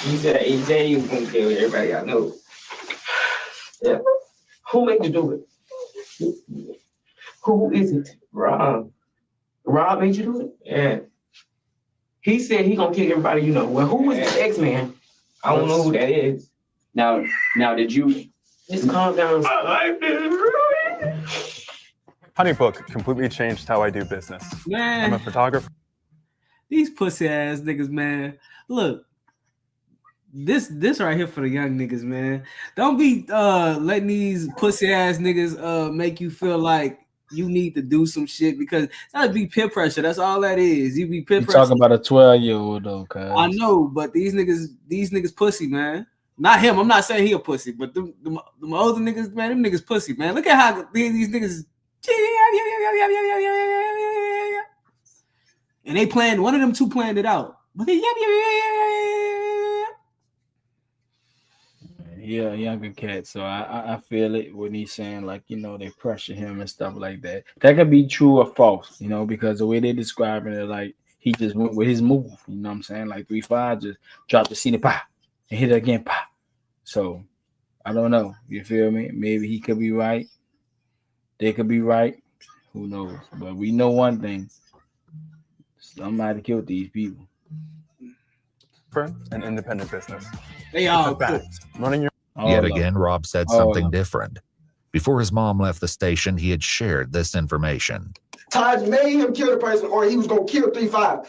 He said you gonna kill everybody I know. Yeah. Who made you do it? Who is it? Rob. Rob made you do it? Yeah. He said he gonna kill everybody you know. Well, who was the X-Man? I don't know who that is. Now did you just calm down? Honeybook completely changed how I do business. Man, I'm a photographer. These pussy ass niggas, man. Look, this right here for the young niggas, man. Don't be letting these pussy ass niggas make you feel like you need to do some shit, because that'd be peer pressure. That's all that is. You be peer pressure. Talking about a 12-year-old though, cuz. I know, but these niggas pussy, man. Not him. I'm not saying he a pussy, but the older niggas, man, them niggas pussy, man. Look at how these niggas. And they planned, one of them two planned it out. But they Yeah, younger cat. So I feel it when he's saying, like, you know, they pressure him and stuff like that. That could be true or false, you know, because the way they're describing it, like he just went with his move. You know what I'm saying? Like 3-5 just dropped the scene and pop and hit it again, pop. So I don't know. You feel me? Maybe he could be right. They could be right. Who knows? But we know one thing. Somebody killed these people. For an independent business. They all running your. Yet again, Rob said something different. Before his mom left the station, he had shared this information. Taj made him kill the person, or he was gonna kill 3-5.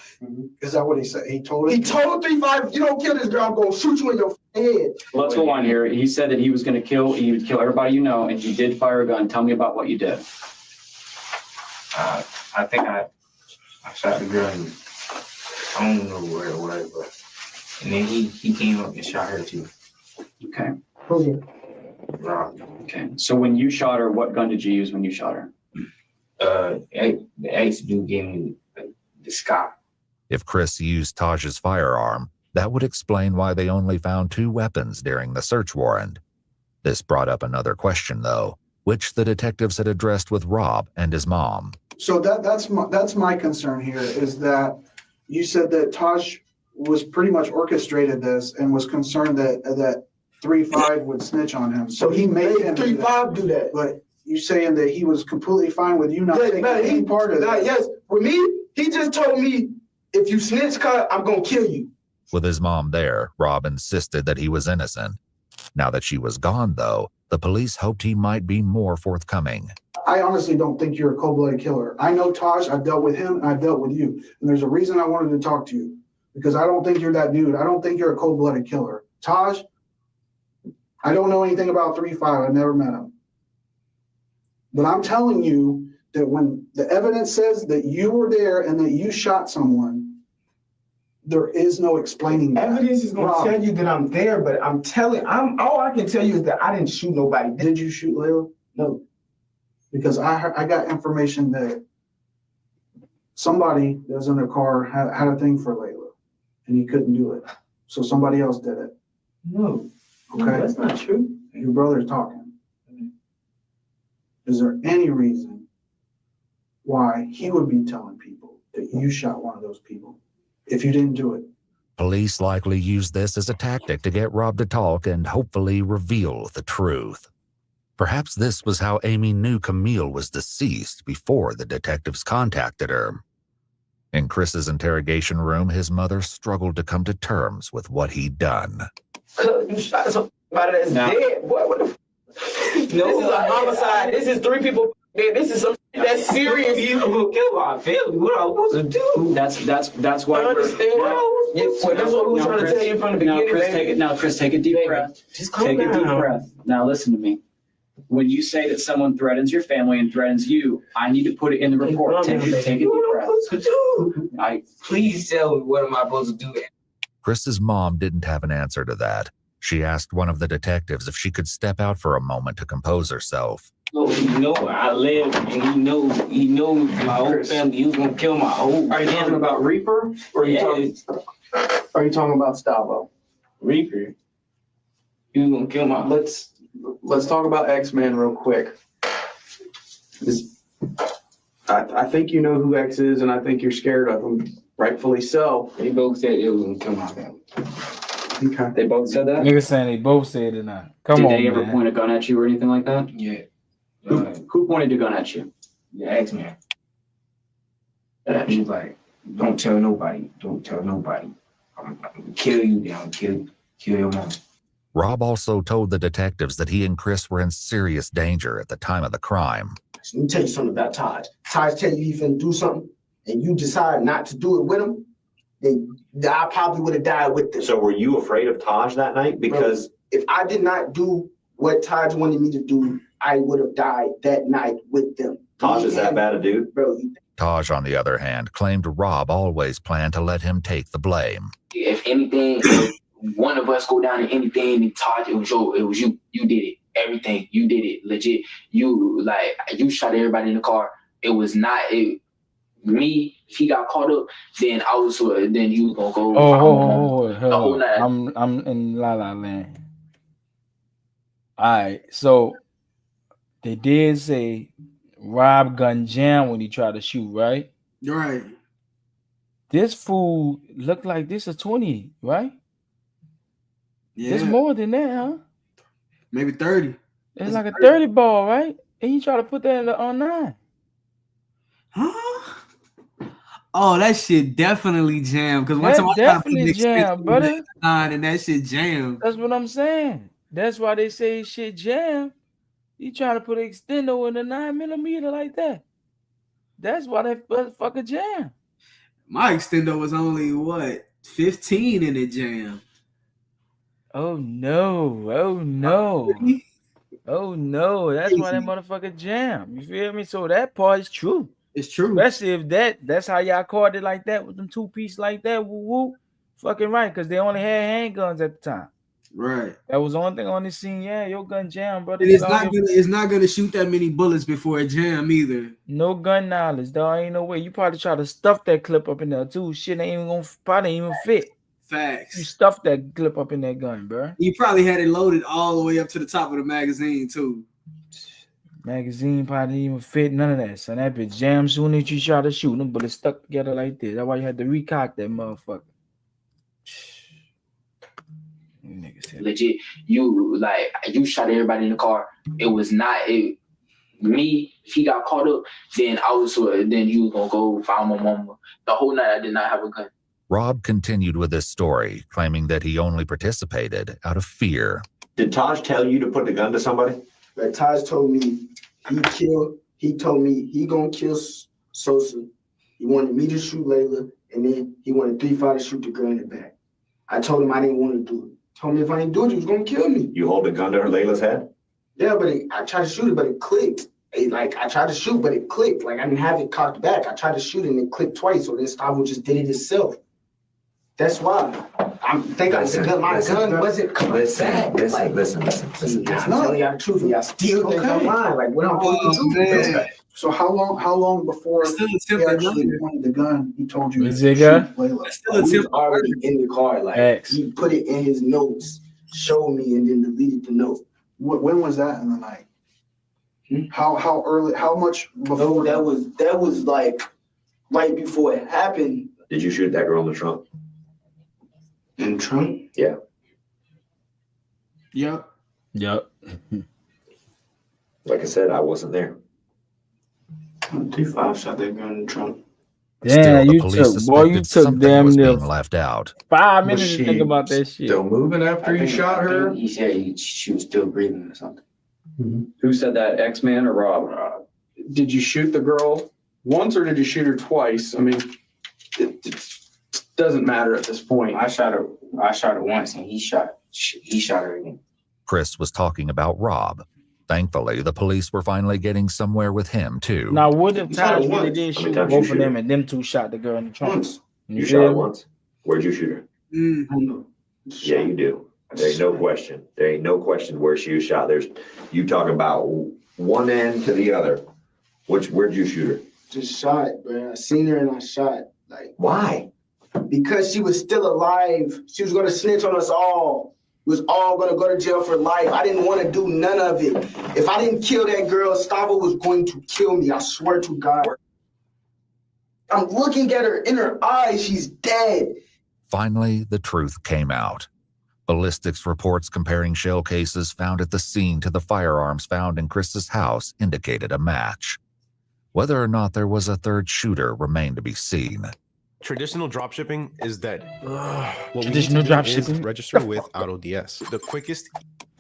Is that what he said? He told He told 3-5, if you don't kill this girl, I'm gonna shoot you in your head. Let's go on here. He said that he was gonna he would kill everybody you know, and he did fire a gun. Tell me about what you did. I think I shot the girl. And I don't know where it was, but and then he came up and shot her too. Okay. Who? Rob. Okay. So when you shot her, what gun did you use when you shot her? The ex dude gave me the sky. If Chris used Taj's firearm, that would explain why they only found 2 weapons during the search warrant. This brought up another question, though, which the detectives had addressed with Rob and his mom. So that's my concern here, is that you said that Taj was pretty much orchestrated this and was concerned that 3-5 would snitch on him. So he made him 3-5 do that. But you saying that he was completely fine with you not taking any part of that? Yes, with me, he just told me, if you snitch, cut, I'm gonna kill you. With his mom there, Rob insisted that he was innocent. Now that she was gone, though, the police hoped he might be more forthcoming. I honestly don't think you're a cold-blooded killer. I know Taj, I've dealt with him, and I've dealt with you. And there's a reason I wanted to talk to you, because I don't think you're that dude. I don't think you're a cold-blooded killer. Taj, I don't know anything about 3-5. I've never met him. But I'm telling you that when the evidence says that you were there and that you shot someone, there is no explaining that. Evidence is gonna tell you that I'm there, but all I can tell you is that I didn't shoot nobody. Did you shoot Layla? No. Because I got information that somebody that was in their car had a thing for Layla, and he couldn't do it. So somebody else did it. No. Okay. No, that's not true. Your brother's talking. Is there any reason why he would be telling people that you shot one of those people if you didn't do it? Police likely used this as a tactic to get Rob to talk and hopefully reveal the truth. Perhaps this was how Amy knew Camille was deceased before the detectives contacted her. In Chris's interrogation room, his mother struggled to come to terms with what he'd done. You shot somebody that's dead, boy. What the No, this is a homicide. This is 3 people dead. This is some that's serious. You gonna kill my family. What I was supposed to do? That's why. I understand. That's what we were trying to tell you from the beginning. Chris, take a deep breath. Just calm Take a deep down. breath. Now listen to me. When you say that someone threatens your family and threatens you, I need to put it in the report. Take a deep breath. Please tell me what am I supposed to do? Chris's mom didn't have an answer to that. She asked one of the detectives if she could step out for a moment to compose herself. Oh, he know where I live, and he know my whole family. He was gonna kill my whole. Are you talking about Reaper, or are you talking about Stavo? Reaper. He was gonna kill my. Let's talk about X-Men real quick. I think you know who X is, and I think you're scared of him, rightfully so. They both said it was gonna kill my family. Okay. They both said that? Niggas saying they both said it now. Come Did on, they ever man. point a gun at you or anything like that? Yeah. Who pointed a gun at you? The X-Man. And he was like, don't tell nobody. Don't tell nobody. I'm gonna kill you down. Kill your mom. Rob also told the detectives that he and Chris were in serious danger at the time of the crime. Let me tell you something about Taj. Taj tell you he's finna do something, and you decide not to do it with him, then I probably would have died with them. So were you afraid of Taj that night? Because if I did not do what Taj wanted me to do, I would have died that night with them. Taj is that bad a dude? Bro, Taj, on the other hand, claimed Rob always planned to let him take the blame. If anything, if one of us go down in anything, and Todd, it was you. You did it. Everything. You did it. Legit. You shot everybody in the car. It was not me. If he got caught up, then I was then you was gonna go. The whole night. I'm in La La Land. All right, so they did say Rob gun jam when he tried to shoot, right? Right. This fool looked like this is 20, right? Yeah. It's more than that, huh? Maybe 30. It's like a 30 ball, right? And he tried to put that in the on 9. Huh? Oh, that shit definitely jammed. Because one That time I definitely jammed, brother. 9 and that shit jammed. That's what I'm saying. That's why they say shit jam. He trying to put an extendo in a 9mm like that. That's why that fucking jam. My extendo was only what 15 in the jam. Oh no! Oh no! Oh no! That's why that motherfucker jam. You feel me? So that part is true. It's true. Especially if that's how y'all caught it like that with them 2-piece like that. Woo woo. Fucking right, because they only had handguns at the time. Right. That was the only thing on the scene. Yeah, your gun jam, brother. And it's not gonna shoot that many bullets before it jam either. No gun knowledge, dog. Ain't no way. You probably try to stuff that clip up in there too. Shit ain't even gonna probably even fit. Facts. You stuffed that clip up in that gun, bro. You probably had it loaded all the way up to the top of the magazine too. Magazine probably didn't even fit none of that. So that bitch jammed soon as you try to shoot them, but it's stuck together like this. That's why you had to recock that motherfucker. Legit. You shot everybody in the car. It was not me. If he got caught up, then then you was gonna go find my mama. The whole night I did not have a gun. Rob continued with his story, claiming that he only participated out of fear. Did Taj tell you to put the gun to somebody? Like Taj told me he told me he gonna kill Sosa. He wanted me to shoot Layla, and then he wanted 3-5 to shoot the girl in the back. I told him I didn't want to do it. Told me if I didn't do it, he was gonna kill me. You hold the gun to her Layla's head? Yeah, but I tried to shoot it, but it clicked. I tried to shoot, but it clicked. Like I didn't have it cocked back. I tried to shoot it and it clicked twice, so then Stavo just did it itself. That's why I'm thinking my gun wasn't coming back. Listen. I'm telling y'all the truth, and y'all still think I'm lying. Like what I'm supposed to do? So how long before he actually pointed the gun, he told you to Is shoot it gun? Layla? He was already in the car. Like he put it in his notes, showed me, and then deleted the note. When was that in the night? How early? How much before? That was like right before it happened. Did you shoot that girl in the trunk? In the trunk? Yeah. Yep. Like I said, I wasn't there. 3-5 shot that gun in the trunk. Still, the you police took, boy, you suspected took something damn was near being left out. 5 Was minutes to she think about that shit. still moving after you shot her? He said she was still breathing or something. Who said that? X-Man or Rob? Did you shoot the girl once or did you shoot her twice? I mean, it doesn't matter at this point. I shot her once, and he shot her again. Chris was talking about Rob. Thankfully, the police were finally getting somewhere with him, too. Now, what if You shot her times when they once? did How many shoot times both you of shoot them her? and them two shot the girl in the trunk? Once. You feel shot her me? once. Where'd you shoot her? I know. Yeah, you do. There ain't no question. There ain't no question where she was shot. You talk about one end to the other. Where'd you shoot her? Just shot, bro. I seen her and I shot. Like, why? Because she was still alive. She was gonna snitch on us all. We was all gonna go to jail for life. I didn't want to do none of it. If I didn't kill that girl, Stavo was going to kill me. I swear to God. I'm looking at her in her eyes. She's dead. Finally, the truth came out. Ballistics reports comparing shell cases found at the scene to the firearms found in Chris's house indicated a match. Whether or not there was a third shooter remained to be seen. Traditional dropshipping is dead. What Traditional we need to do is dropshipping? register with AutoDS. The quickest.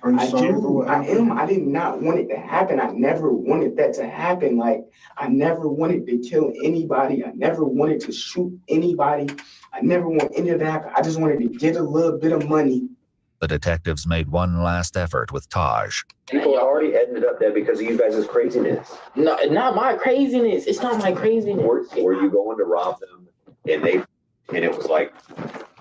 I did not want it to happen. I never wanted that to happen. Like, I never wanted to kill anybody. I never wanted to shoot anybody. I never want any of that. I just wanted to get a little bit of money. The detectives made one last effort with Taj. People already ended up there because of you guys' craziness. No, not my craziness. It's not my craziness. Were you going to rob them and it was like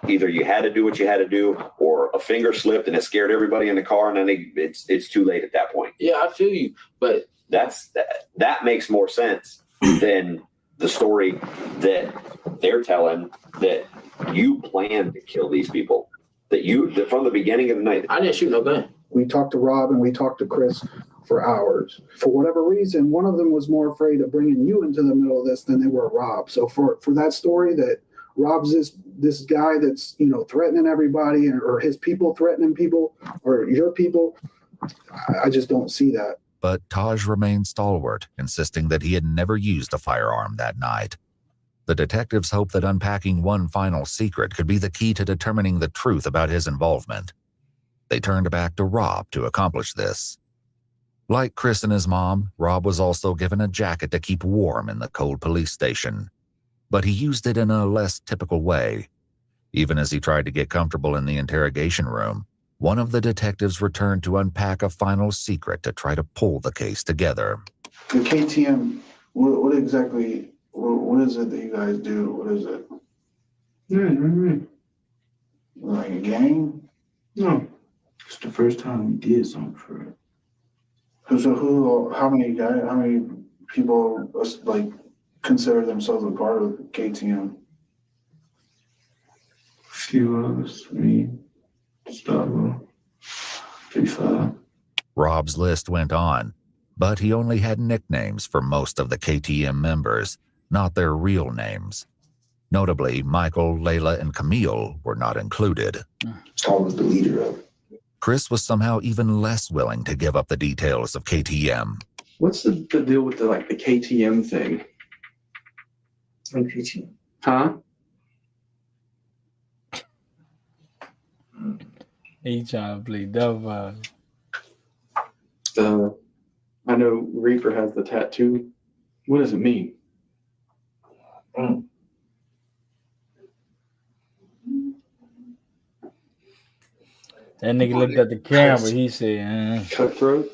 either you had to do what you had to do or a finger slipped and it scared everybody in the car and then it's too late at that point. Yeah, I feel you, but that makes more sense than the story that they're telling, that you planned to kill these people, that from the beginning of the night. I didn't shoot no gun. We talked to Rob and we talked to Chris for hours. For whatever reason, one of them was more afraid of bringing you into the middle of this than they were Rob. So for that story that Rob's this guy that's, threatening everybody, or his people threatening people, or your people, I just don't see that. But Taj remained stalwart, insisting that he had never used a firearm that night. The detectives hoped that unpacking one final secret could be the key to determining the truth about his involvement. They turned back to Rob to accomplish this. Like Chris and his mom, Rob was also given a jacket to keep warm in the cold police station. But he used it in a less typical way. Even as he tried to get comfortable in the interrogation room, one of the detectives returned to unpack a final secret to try to pull the case together. The KTM, what exactly, what is it that you guys do? What is it? Like a gang? No. It's the first time we did something for it. How many people like consider themselves a part of KTM? A few of us, me, Gustavo, 3-5. Rob's list went on, but he only had nicknames for most of the KTM members, not their real names. Notably, Michael, Layla, and Camille were not included. Tom was the leader of it. Chris was somehow even less willing to give up the details of KTM. What's the deal with the KTM thing? Like KTM. Huh? He trying to play devil. I know Reaper has the tattoo. What does it mean? That nigga looked at the camera. He said, Cutthroat?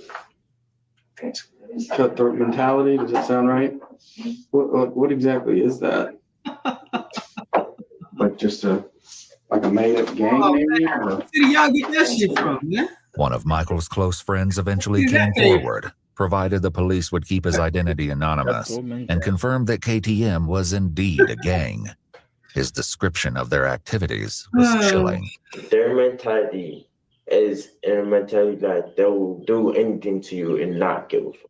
Cutthroat mentality? Does that sound right? What exactly is that? Like just a made-up gang name? Where did y'all get that shit from, man? One of Michael's close friends eventually came forward, provided the police would keep his identity anonymous, and confirmed that KTM was indeed a gang. His description of their activities was chilling. Their mentality is a mentality that they'll do anything to you and not give a fuck.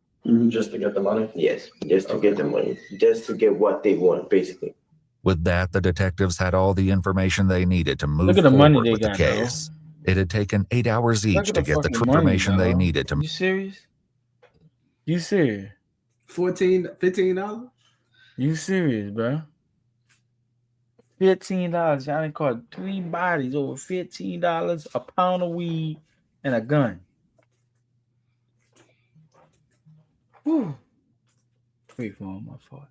Just to get the money? Yes, just to get the money. Just to get what they want, basically. With that, the detectives had all the information they needed to move Look at the forward money they with the got, case. It had taken 8 hours Look each at to the get the fucking money, information they dog. needed to. You serious? You serious? $15? You serious, bro? $15. Y'all done caught 3 bodies over $15, a pound of weed, and a gun. Whew. Pray for him, my fault.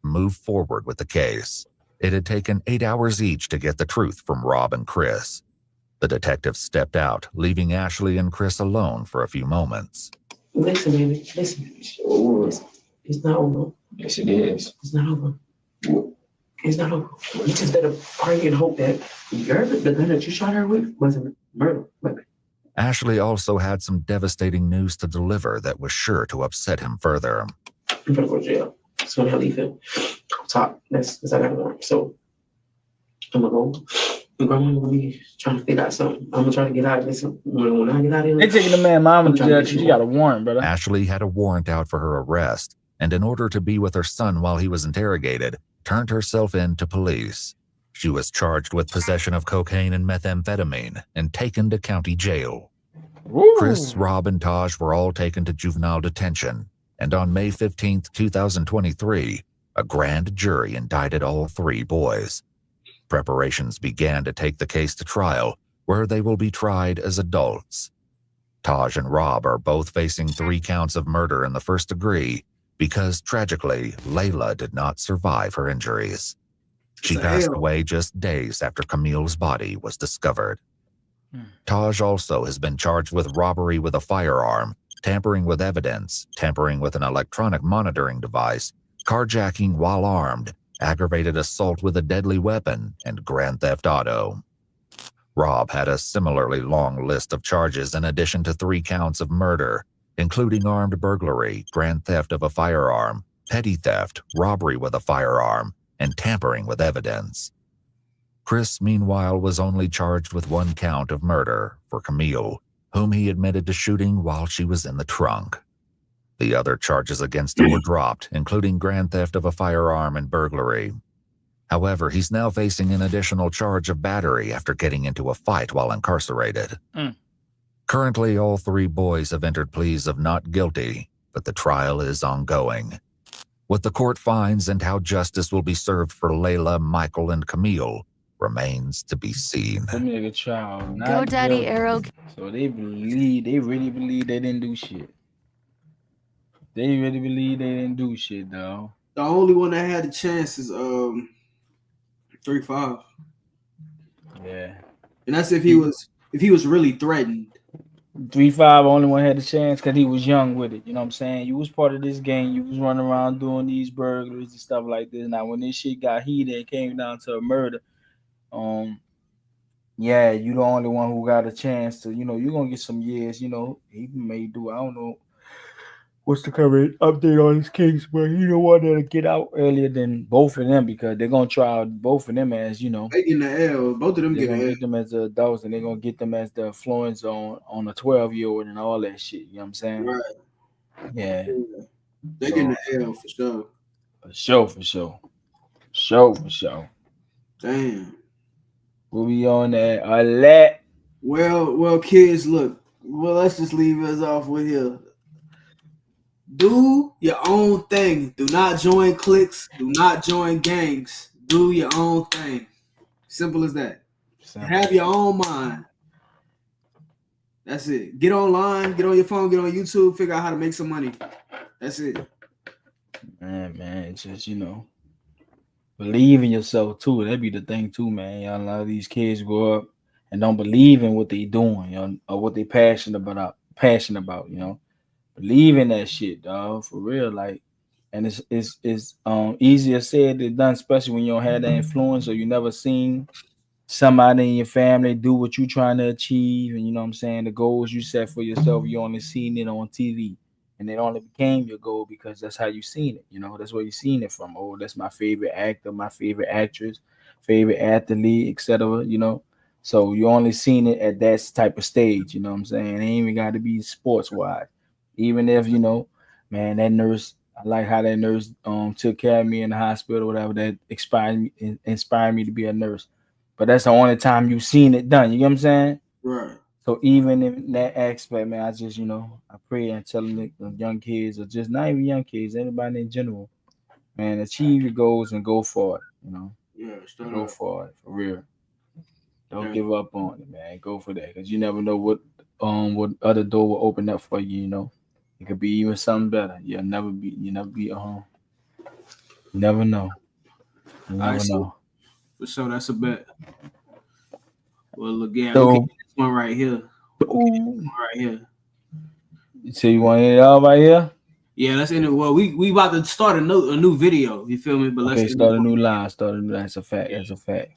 Move forward with the case. It had taken 8 hours each to get the truth from Rob and Chris. The detective stepped out, leaving Ashley and Chris alone for a few moments. Listen, baby. Listen. Oh, it's not over. Yes, it is. It's not over. It's not over. You just better pray and hope that the gun that you shot her with wasn't murder. Ashley also had some devastating news to deliver that was sure to upset him further. I'm gonna go to jail. So now leave him on top. That's I got to warn. So I'm gonna go. My grandma gonna be trying to figure out something. I'm gonna try to get out of this. When I get out of here, they taking the man mama to jail. She got a warrant, brother. Ashley had a warrant out for her arrest, and in order to be with her son while he was interrogated, turned herself in to police. She was charged with possession of cocaine and methamphetamine and taken to county jail. Ooh. Chris, Rob, and Taj were all taken to juvenile detention, and on May 15, 2023, a grand jury indicted all 3 boys. Preparations began to take the case to trial, where they will be tried as adults. Taj and Rob are both facing 3 counts of murder in the first degree because, tragically, Layla did not survive her injuries. She passed away just days after Camille's body was discovered. Taj also has been charged with robbery with a firearm, tampering with evidence, tampering with an electronic monitoring device, carjacking while armed, aggravated assault with a deadly weapon, and grand theft auto. Rob had a similarly long list of charges in addition to 3 counts of murder, including armed burglary, grand theft of a firearm, petty theft, robbery with a firearm, and tampering with evidence. Chris, meanwhile, was only charged with 1 count of murder for Camille, whom he admitted to shooting while she was in the trunk. The other charges against him were dropped, including grand theft of a firearm and burglary. However, he's now facing an additional charge of battery after getting into a fight while incarcerated. Currently, all 3 boys have entered pleas of not guilty, but the trial is ongoing. What the court finds and how justice will be served for Layla, Michael, and Camille remains to be seen. Go, Daddy Arrow. So they really believe they didn't do shit. They really believe they didn't do shit, though. The only one that had a chance is 3-5. Yeah, and that's if he was really threatened. 3-5 only one had a chance because he was young with it. You know what I'm saying? You was part of this gang. You was running around doing these burglaries and stuff like this. Now, when this shit got heated and came down to a murder, yeah, you the only one who got a chance to, you're gonna get some years. He may do, I don't know what's the current update on this case, but he don't want to get out earlier than both of them because they're gonna try both of them as they getting the L. Both of them they're gonna get them as the adults, and they're gonna get them as the influence on a 12-year-old and all that shit. You know what I'm saying? Right. Yeah. They getting the L for sure. For sure. Damn. We'll be on that. Alert. Well, kids, look. Well, let's just leave us off with here. Do your own thing. Do not join cliques. Do not join gangs. Do your own thing. Simple as that. Have your own mind. That's it. Get online, get on your phone, get on YouTube, figure out how to make some money. That's it. Man, it's just, believe in yourself too. That'd be the thing too, man. A lot of these kids grow up and don't believe in what they doing, or what they passionate about. Believe in that shit, dog, for real. Like, and it's easier said than done, especially when you don't have that influence or you never seen somebody in your family do what you trying to achieve, and you know what I'm saying, the goals you set for yourself, you only seen it on TV, and it only became your goal because that's how you seen it. That's where you seen it from. Oh, that's my favorite actor, my favorite actress, favorite athlete, etc. So you only seen it at that type of stage. You know what I'm saying? It ain't even got to be sports wise. Even if man, that nurse, I like how that nurse took care of me in the hospital or whatever. That inspired me to be a nurse. But that's the only time you've seen it done. You get what I'm saying? Right. So even in that aspect, man, I just, I pray and tell the young kids, or just not even young kids, anybody in general, man, achieve your goals and go for it. You know, Yeah, go for it for real. Don't give up on it, man. Go for that, because you never know what other door will open up for you. You know, it could be even something better. You never be. You never know. You never know. For sure, that's a bet. Well, look, yeah, So- look at this one right here. Right here. So you want it all right here? Yeah, let's end it. Well, we about to start a new video. You feel me? But let's Okay, end start it. a new line. Start a new line. That's a fact. That's a fact.